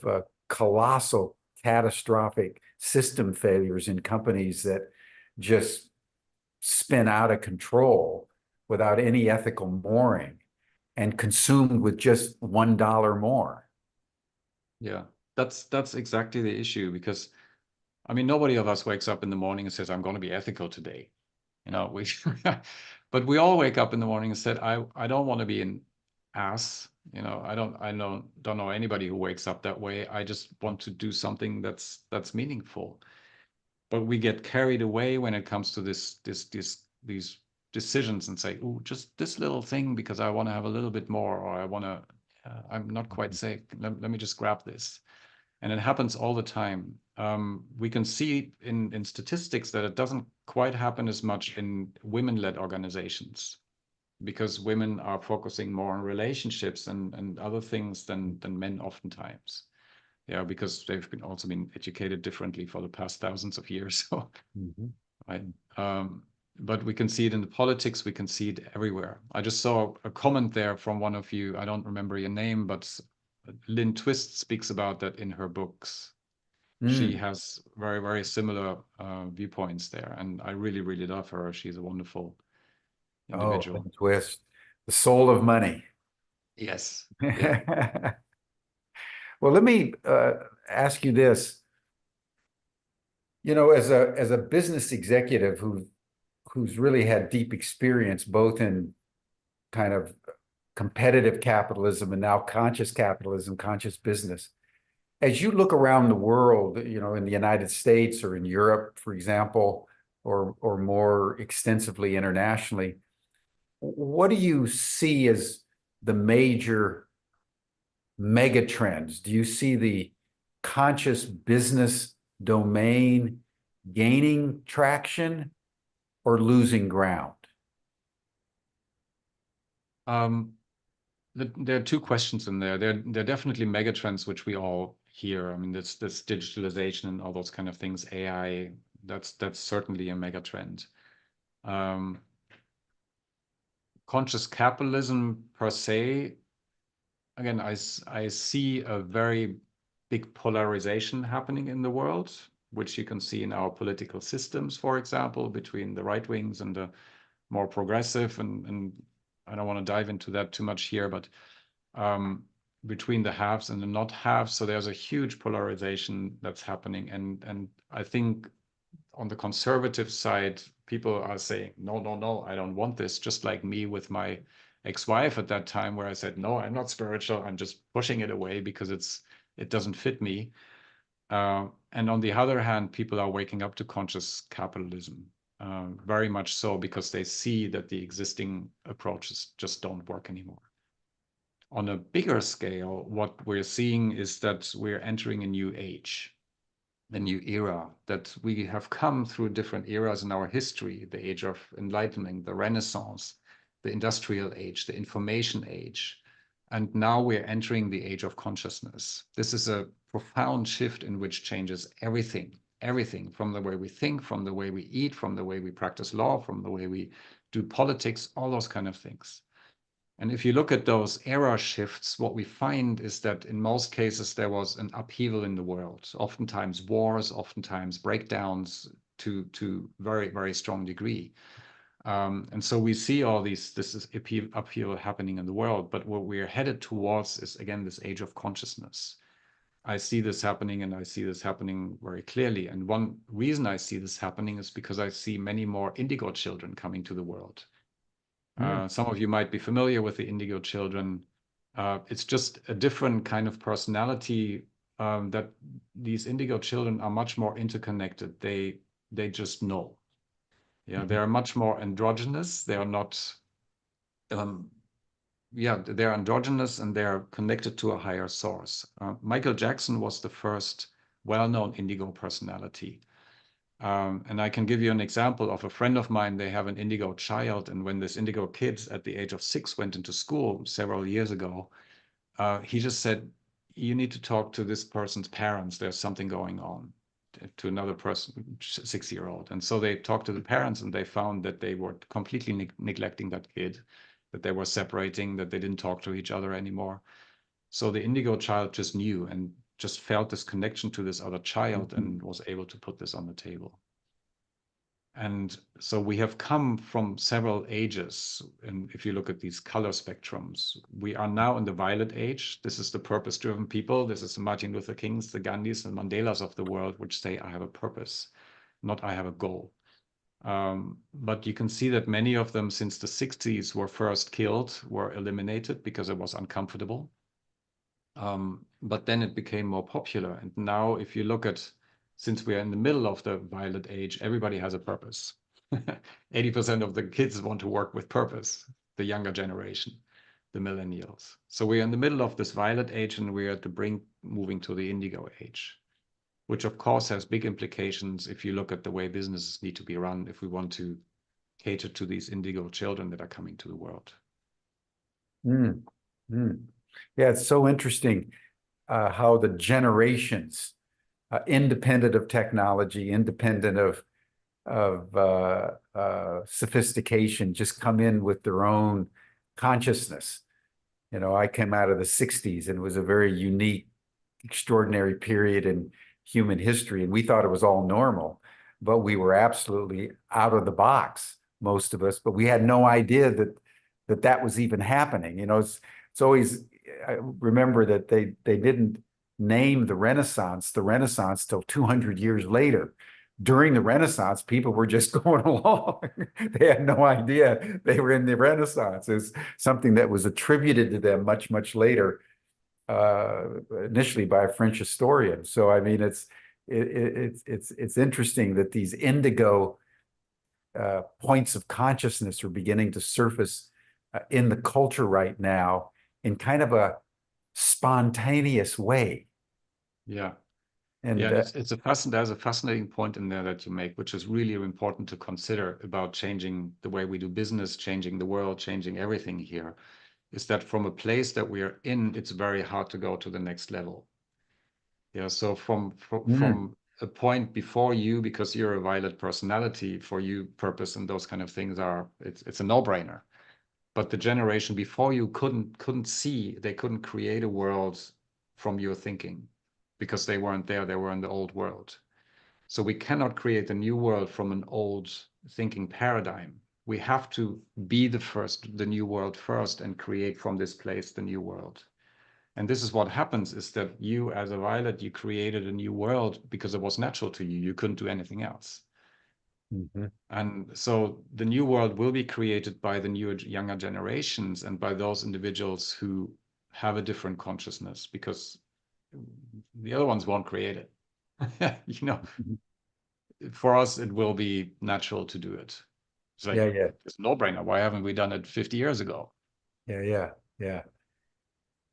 colossal, catastrophic system failures in companies that just spin out of control without any ethical mooring and consumed with just $1 more. Yeah, that's exactly the issue, because I mean, nobody of us wakes up in the morning and says, I'm going to be ethical today. You know, but we all wake up in the morning and said, I don't want to be an ass. You know, don't know anybody who wakes up that way. I just want to do something that's meaningful. But we get carried away when it comes to these decisions and say, oh, just this little thing because I want to have a little bit more, or I want to, I'm not quite safe. Let me just grab this. And it happens all the time. We can see in statistics that it doesn't quite happen as much in women-led organizations, because women are focusing more on relationships and other things than men oftentimes. Yeah, because they've also been educated differently for the past thousands of years. So, right. But we can see it in the politics. We can see it everywhere. I just saw a comment there from one of you. I don't remember your name, but Lynn Twist speaks about that in her books. She has very, very similar viewpoints there. And I really, really love her. She's a wonderful individual. Oh, Twist, the soul of money. Yes. Yeah. Well, let me ask you this. You know, as a business executive who's really had deep experience both in kind of competitive capitalism and now conscious capitalism, conscious business, as you look around the world, you know, in the United States or in Europe, for example, or more extensively internationally, what do you see as the major mega trends? Do you see the conscious business domain gaining traction or losing ground? There are two questions in there. There are definitely megatrends which we all hear. I mean, this digitalization and all those kind of things, AI, that's certainly a megatrend. Conscious capitalism per se, again, I see a very big polarization happening in the world, which you can see in our political systems, for example, between the right wings and the more progressive, and I don't want to dive into that too much here, but between the haves and the not haves. So there's a huge polarization that's happening. And I think on the conservative side, people are saying, no, I don't want this. Just like me with my ex-wife at that time, where I said, no, I'm not spiritual. I'm just pushing it away because it doesn't fit me. And on the other hand, people are waking up to conscious capitalism, very much so, because they see that the existing approaches just don't work anymore. On a bigger scale, what we're seeing is that we're entering a new age, a new era, that we have come through different eras in our history, the age of enlightenment, the Renaissance, the industrial age, the information age. And now we're entering the age of consciousness. This is a profound shift in which changes everything, everything from the way we think, from the way we eat, from the way we practice law, from the way we do politics, all those kind of things. And if you look at those era shifts, what we find is that in most cases, there was an upheaval in the world, oftentimes wars, oftentimes breakdowns to very, very strong degree. And so we see all this is upheaval happening in the world, but what we're headed towards is, again, this age of consciousness. I see this happening, and I see this happening very clearly. And one reason I see this happening is because I see many more indigo children coming to the world. Some of you might be familiar with the indigo children. It's just a different kind of personality, that these indigo children are much more interconnected. They just know. Yeah, they are much more androgynous. They are not, they're androgynous, and they're connected to a higher source. Michael Jackson was the first well-known indigo personality. And I can give you an example of a friend of mine. They have an indigo child. And when this indigo kid at the age of 6 went into school several years ago, he just said, you need to talk to this person's parents. There's something going on, to another person, 6-year-old. And so they talked to the parents, and they found that they were completely neglecting that kid, that they were separating, that they didn't talk to each other anymore. So the indigo child just knew and just felt this connection to this other child and was able to put this on the table. And so we have come from several ages. And if you look at these color spectrums, we are now in the violet age. This is the purpose-driven people. This is the Martin Luther Kings, the Gandhis, and Mandelas of the world, which say, I have a purpose, not I have a goal. But you can see that many of them, since the 60s, were first killed, were eliminated because it was uncomfortable. But then it became more popular. And now if you look at, since we are in the middle of the violet age, everybody has a purpose. 80% of the kids want to work with purpose, the younger generation, the millennials. So we're in the middle of this violet age, and we're at the brink moving to the indigo age, which of course has big implications if you look at the way businesses need to be run, if we want to cater to these indigo children that are coming to the world. Yeah, it's so interesting how the generations, independent of technology, independent of sophistication, just come in with their own consciousness. You know, I came out of the 60s, and it was a very unique, extraordinary period in human history, and we thought it was all normal, but we were absolutely out of the box, most of us, but we had no idea that was even happening. You know, it's always, I remember that they didn't name the Renaissance till 200 years later. During the Renaissance, people were just going along. They had no idea they were in the Renaissance. It's something that was attributed to them much, much later, initially by a French historian. So, I mean, it's interesting that these indigo points of consciousness are beginning to surface in the culture right now in kind of a spontaneous way. Yeah. And yeah, there's a fascinating point in there that you make, which is really important to consider about changing the way we do business, changing the world, changing everything here, is that from a place that we are in, it's very hard to go to the next level. Yeah, so from a point before you, because you're a violet personality, for you, purpose and those kind of things it's a no-brainer. But the generation before you couldn't see, they couldn't create a world from your thinking, because they weren't there, they were in the old world. So we cannot create a new world from an old thinking paradigm. We have to be the new world first, and create from this place the new world. And this is what happens, is that you, as a violet, you created a new world because it was natural to you. You couldn't do anything else. And so the new world will be created by the younger generations, and by those individuals who have a different consciousness, because the other ones won't create it. You know, for us, it will be natural to do it. It's like, it's a no-brainer. Why haven't we done it 50 years ago? Yeah.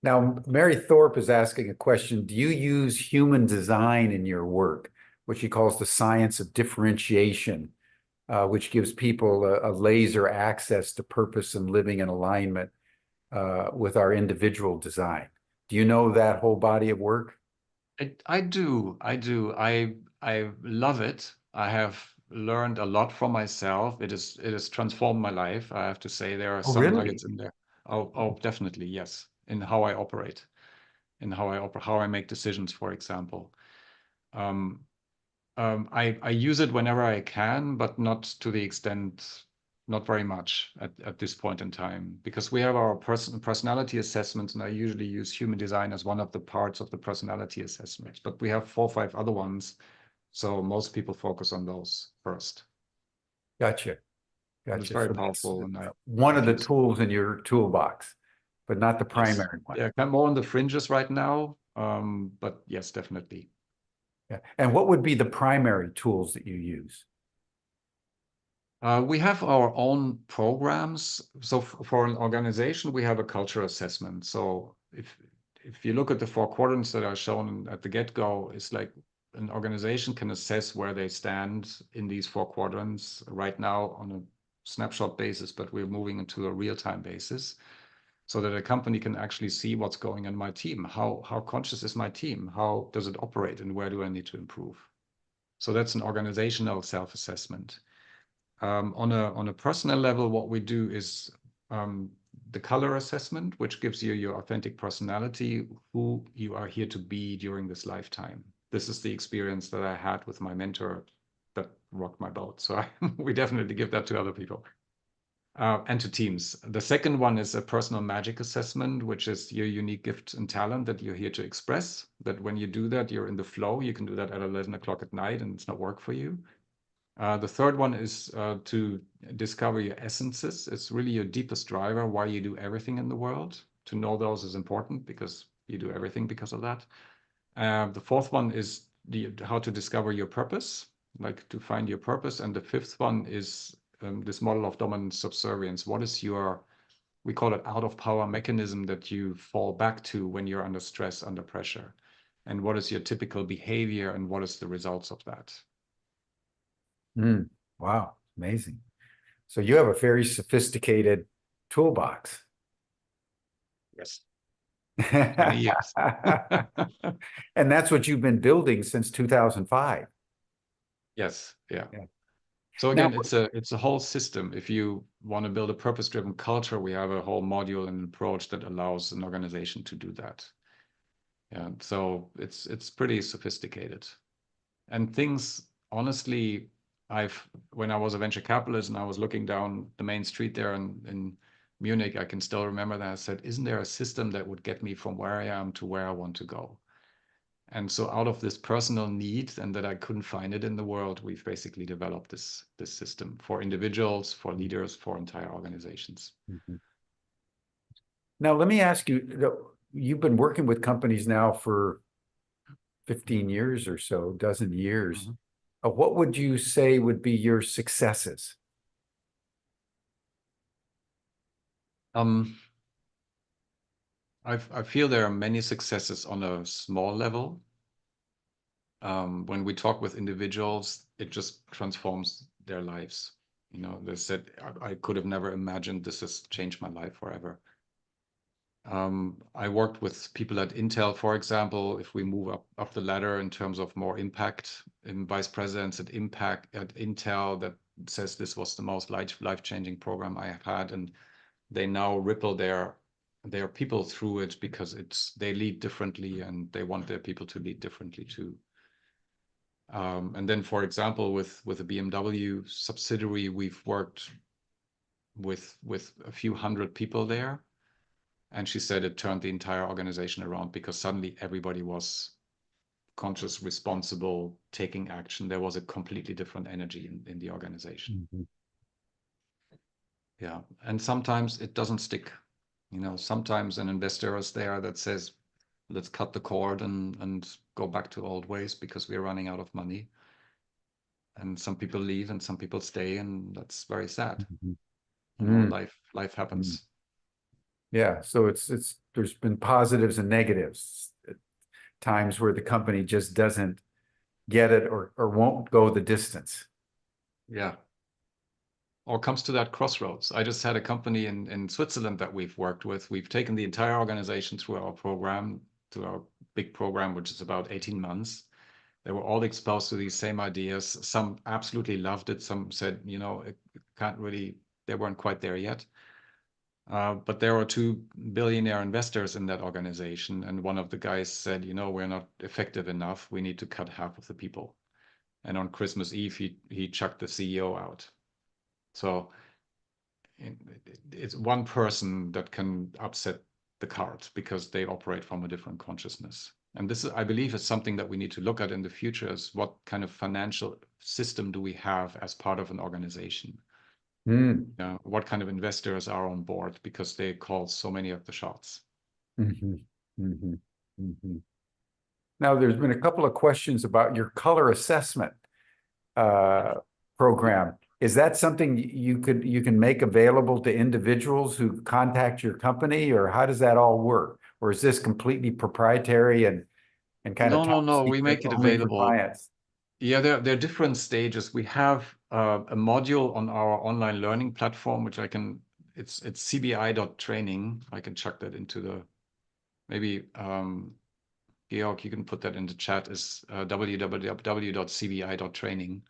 Now, Mary Thorpe is asking a question. Do you use human design in your work, which she calls the science of differentiation? which gives people a laser access to purpose and living in alignment with our individual design. Do you know that whole body of work? I do. I love it. I have learned a lot from myself. It has transformed my life. I have to say there are Oh, some really? nuggets in there. Oh, definitely, yes. In how I operate, in how I make decisions, for example. Um, I use it whenever I can, but not to the extent, not very much at this point in time, because we have our personality assessments, and I usually use human design as one of the parts of the personality assessment. But we have 4 or 5 other ones, so most people focus on those first. Gotcha. But it's Gotcha. very So that's powerful, and one of I've the used it. tools in your toolbox, but not the Yes, primary one. yeah, kind of more on the fringes right now, but yes, definitely. Yeah. And what would be the primary tools that you use? We have our own programs. So for an organization, we have a culture assessment. So if you look at the 4 quadrants that are shown at the get-go, it's like an organization can assess where they stand in these 4 quadrants right now on a snapshot basis, but we're moving into a real-time basis so that a company can actually see what's going on in my team. How conscious is my team? How does it operate, and where do I need to improve? So that's an organizational self-assessment. On a personal level, what we do is the color assessment, which gives you your authentic personality, who you are here to be during this lifetime. This is the experience that I had with my mentor that rocked my boat. So we definitely give that to other people and to teams. The second one is a personal magic assessment, which is your unique gift and talent that you're here to express. That when you do that, you're in the flow. You can do that at 11 o'clock at night and it's not work for you. The third one is to discover your essences. It's really your deepest driver, why you do everything in the world. To know those is important because you do everything because of that. The fourth one is how to discover your purpose, like to find your purpose. And the fifth one is this model of dominant subservience. What is your, we call it out of power mechanism that you fall back to when you're under stress, under pressure? And what is your typical behavior and what is the results of that? Wow, amazing. So you have a very sophisticated toolbox. Yes. Many years. And that's what you've been building since 2005. Yes, yeah. Yeah. So Now, again, it's a whole system. If you want to build a purpose-driven culture, we have a whole module and approach that allows an organization to do that. Yeah, so it's pretty sophisticated. And things, honestly, when I was a venture capitalist and I was looking down the main street there in Munich, I can still remember that I said, isn't there a system that would get me from where I am to where I want to go? And so out of this personal need and that I couldn't find it in the world, we've basically developed this system for individuals, for leaders, for entire organizations. Mhm. Now let me ask you, you've been working with companies now for 15 years or so, dozen years. What would you say would be your successes? Um, I feel there are many successes on a small level. When we talk with individuals, it just transforms their lives. You know, they said, I could have never imagined this has changed my life forever. I worked with people at Intel, for example. If we move up the ladder in terms of more impact, in vice presidents at Impact at Intel, that says this was the most life-changing program I have had, and they now ripple their people through it because they lead differently and they want their people to lead differently too. And then, for example, with a BMW subsidiary, we've worked with a few hundred people there. And she said it turned the entire organization around because suddenly everybody was conscious, responsible, taking action. There was a completely different energy in the organization. Mm-hmm. Yeah. And sometimes it doesn't stick. You know, sometimes an investor is there that says, let's cut the cord and go back to old ways because we're running out of money. And some people leave and some people stay, and that's very sad. Mm-hmm. You know, Mm-hmm. life happens. Yeah, so it's there's been positives and negatives. Times where the company just doesn't get it or won't go the distance. Yeah. or comes to that crossroads. I just had a company in Switzerland that we've worked with. We've taken the entire organization through our program, to our big program, which is about 18 months. They were all exposed to these same ideas. Some absolutely loved it. Some said, it can't really, they weren't quite there yet. But there were 2 billionaire investors in that organization. And one of the guys said, we're not effective enough. We need to cut half of the people. And on Christmas Eve, he chucked the CEO out. So it's one person that can upset the cart because they operate from a different consciousness. And this, I believe, is something that we need to look at in the future, is what kind of financial system do we have as part of an organization? What kind of investors are on board, because they call so many of the shots. Now, there's been a couple of questions about your color assessment program. Is that something you can make available to individuals who contact your company, or how does that all work? Or is this completely proprietary and kind of top No, we secret make it only for available. clients? Yeah, there are different stages. We have a module on our online learning platform, which it's cbi.training. I can chuck that into the, maybe Georg, you can put that in the chat, is www.cbi.training.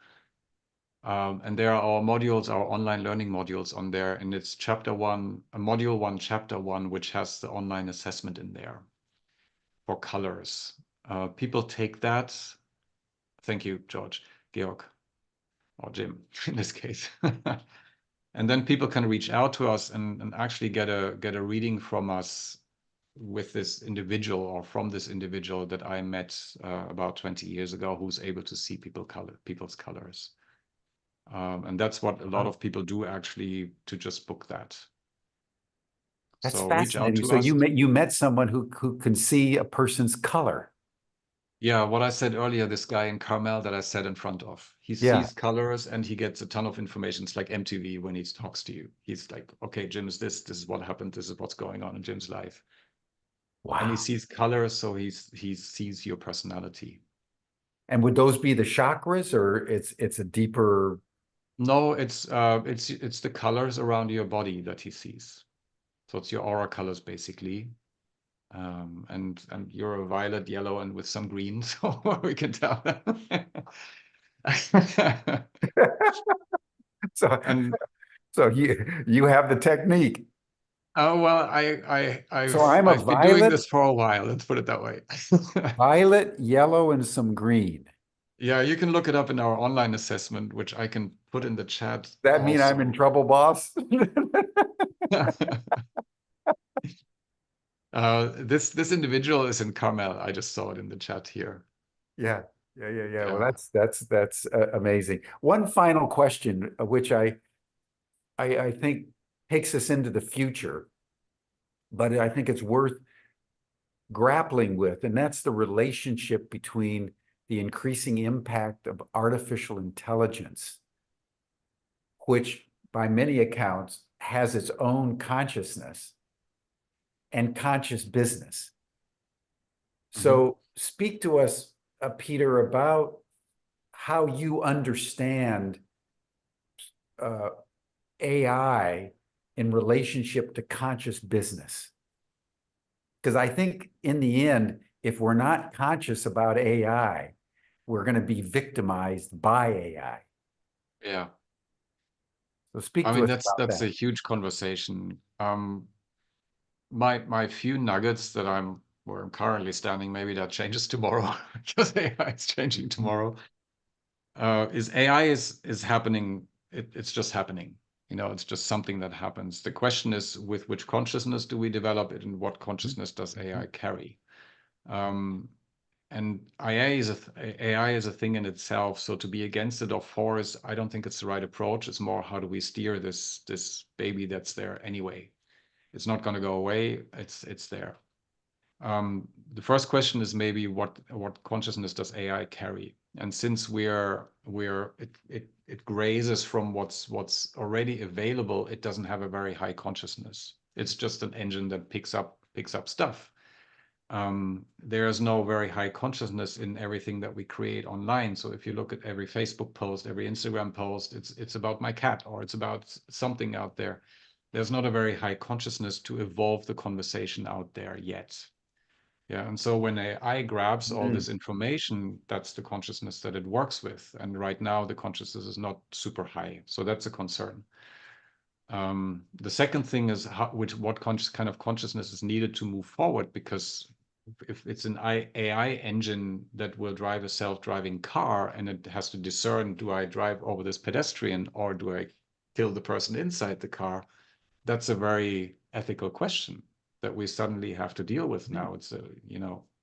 And there are our modules, our online learning modules on there, and it's module 1, chapter 1, which has the online assessment in there for colors. People take that. Thank you, Georg, or Jim in this case. And then people can reach out to us and actually get a reading from us with this individual, or from this individual that I met about 20 years ago, who's able to see people's colors. And that's what a lot of people do, actually, to just book that. That's so fascinating. Reach out to so us. you met someone who can see a person's color. Yeah, what I said earlier, this guy in Carmel that I sat in front of, he sees colors and he gets a ton of information. It's like MTV when he talks to you. He's like, okay, Jim is this is what happened, this is what's going on in Jim's life. Wow. And he sees colors, so he sees your personality. And would those be the chakras, or it's a deeper? No, it's the colors around your body that he sees. So it's your aura colors, basically. And you're a violet, yellow, and with some green, so we can tell. So you have the technique. Oh well, So I'm a I've been doing violet, this for a while. Let's put it that way. violet, yellow, and some green. Yeah, you can look it up in our online assessment, which I can put in the chat. That mean I'm in trouble, boss? This individual is in Carmel. I just saw it in the chat here. Yeah. Well, that's amazing. One final question, which I think takes us into the future, but I think it's worth grappling with, and that's the relationship between the increasing impact of artificial intelligence, which by many accounts has its own consciousness, and conscious business. So speak to us, Peter, about how you understand AI in relationship to conscious business. Because I think in the end, if we're not conscious about AI, we're going to be victimized by AI. Yeah. So speak to us about that's that. a huge conversation. My few nuggets where I'm currently standing, maybe that changes tomorrow because AI is changing tomorrow. Is AI is happening. It's just happening. It's just something that happens. The question is, with which consciousness do we develop it, and what consciousness does AI carry? And AI is a thing in itself. So to be against it or for it, I don't think it's the right approach. It's more, how do we steer this baby that's there anyway? It's not going to go away. It's there. The first question is maybe what consciousness does AI carry? And since it grazes from what's already available, it doesn't have a very high consciousness. It's just an engine that picks up stuff. there's no very high consciousness in everything that we create online. So if you look at every Facebook post, every Instagram post, it's about my cat, or it's about something out there. There's not a very high consciousness to evolve the conversation out there yet. Yeah, and so when AI grabs all this information, that's the consciousness that it works with. And right now the consciousness is not super high. So that's a concern. The second thing is what kind of consciousness is needed to move forward, because if it's an AI engine that will drive a self-driving car and it has to discern, do I drive over this pedestrian or do I kill the person inside the car? That's a very ethical question that we suddenly have to deal with now. It's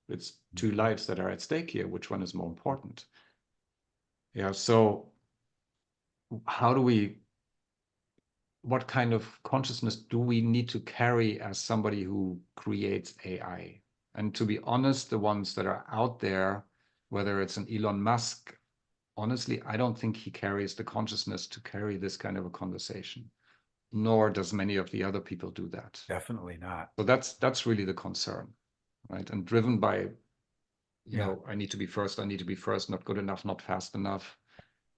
it's two lives that are at stake here. Which one is more important? Yeah. So what kind of consciousness do we need to carry as somebody who creates AI? And to be honest, the ones that are out there, whether it's an Elon Musk, honestly, I don't think he carries the consciousness to carry this kind of a conversation, nor does many of the other people do that. Definitely not. So that's really the concern, right? And driven by, I need to be first, not good enough, not fast enough.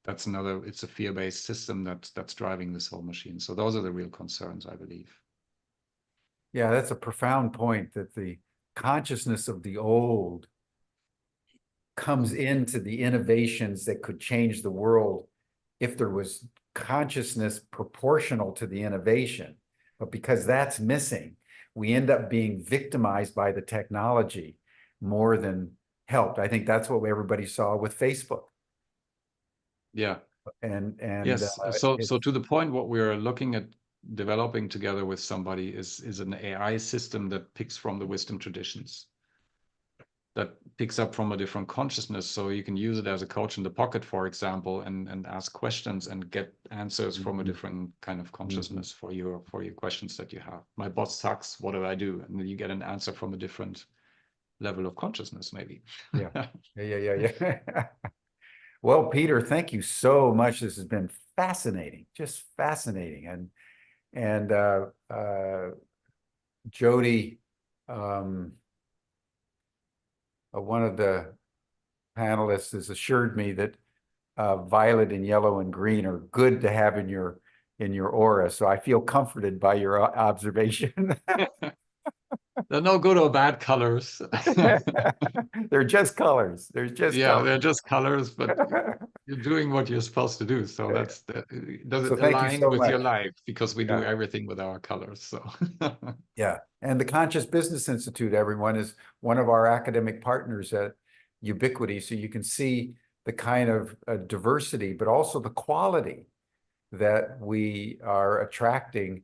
It's a fear-based system that's driving this whole machine. So those are the real concerns, I believe. Yeah, that's a profound point, that the consciousness of the old comes into the innovations that could change the world if there was consciousness proportional to the innovation. But because that's missing, we end up being victimized by the technology more than helped. I think that's what everybody saw with Facebook. Yeah. And yes. So to the point, what we're looking at developing together with somebody is an AI system that picks from the wisdom traditions, that picks up from a different consciousness. So you can use it as a coach in the pocket, for example, and ask questions and get answers from a different kind of consciousness for your questions that you have. My boss sucks, what do I do? And then you get an answer from a different level of consciousness, maybe. Yeah. Well, Peter, thank you so much. This has been fascinating, just fascinating. And Jody, one of the panelists has assured me that violet and yellow and green are good to have in your aura. So I feel comforted by your observation. They're no good or bad colors. They're just colors. They're just colors, but you're doing what you're supposed to do. So does it align with your life? Because we do everything with our colors. So yeah. And the Conscious Business Institute, everyone, is one of our academic partners at Ubiquity. So you can see the kind of diversity, but also the quality that we are attracting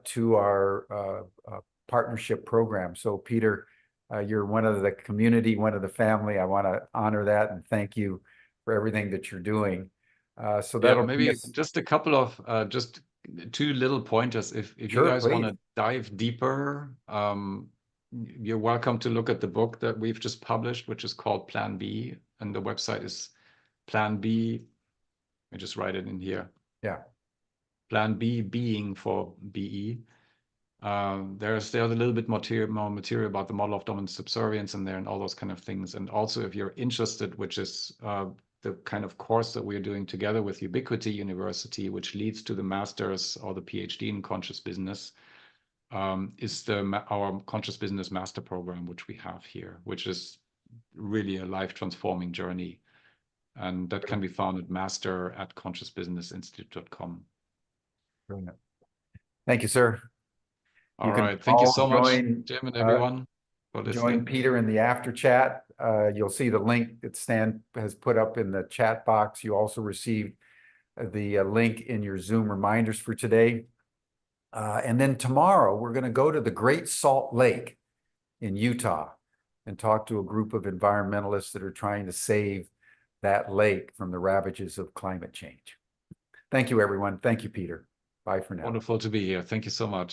to our partnership program. So Peter, you're one of the community, one of the family. I want to honor that and thank you for everything that you're doing. So that'll maybe just a couple of just two little pointers. If you guys want to dive deeper, you're welcome to look at the book that we've just published, which is called Plan B, and the website is Plan B. Let me just write it in here. Yeah. Plan B, being for BE. There's a little bit more material about the model of dominant subservience in there and all those kind of things. And also, if you're interested, which is the kind of course that we're doing together with Ubiquity University, which leads to the master's or the PhD in conscious business, is our conscious business master program, which we have here, which is really a life-transforming journey. And that can be found at master@consciousbusinessinstitute.com. Brilliant. Thank you, sir. All right. Thank you so much, Jim, and everyone, for listening. Join Peter in the after chat. You'll see the link that Stan has put up in the chat box. You also received the link in your Zoom reminders for today. And then tomorrow, we're going to go to the Great Salt Lake in Utah and talk to a group of environmentalists that are trying to save that lake from the ravages of climate change. Thank you, everyone. Thank you, Peter. Bye for now. Wonderful to be here. Thank you so much.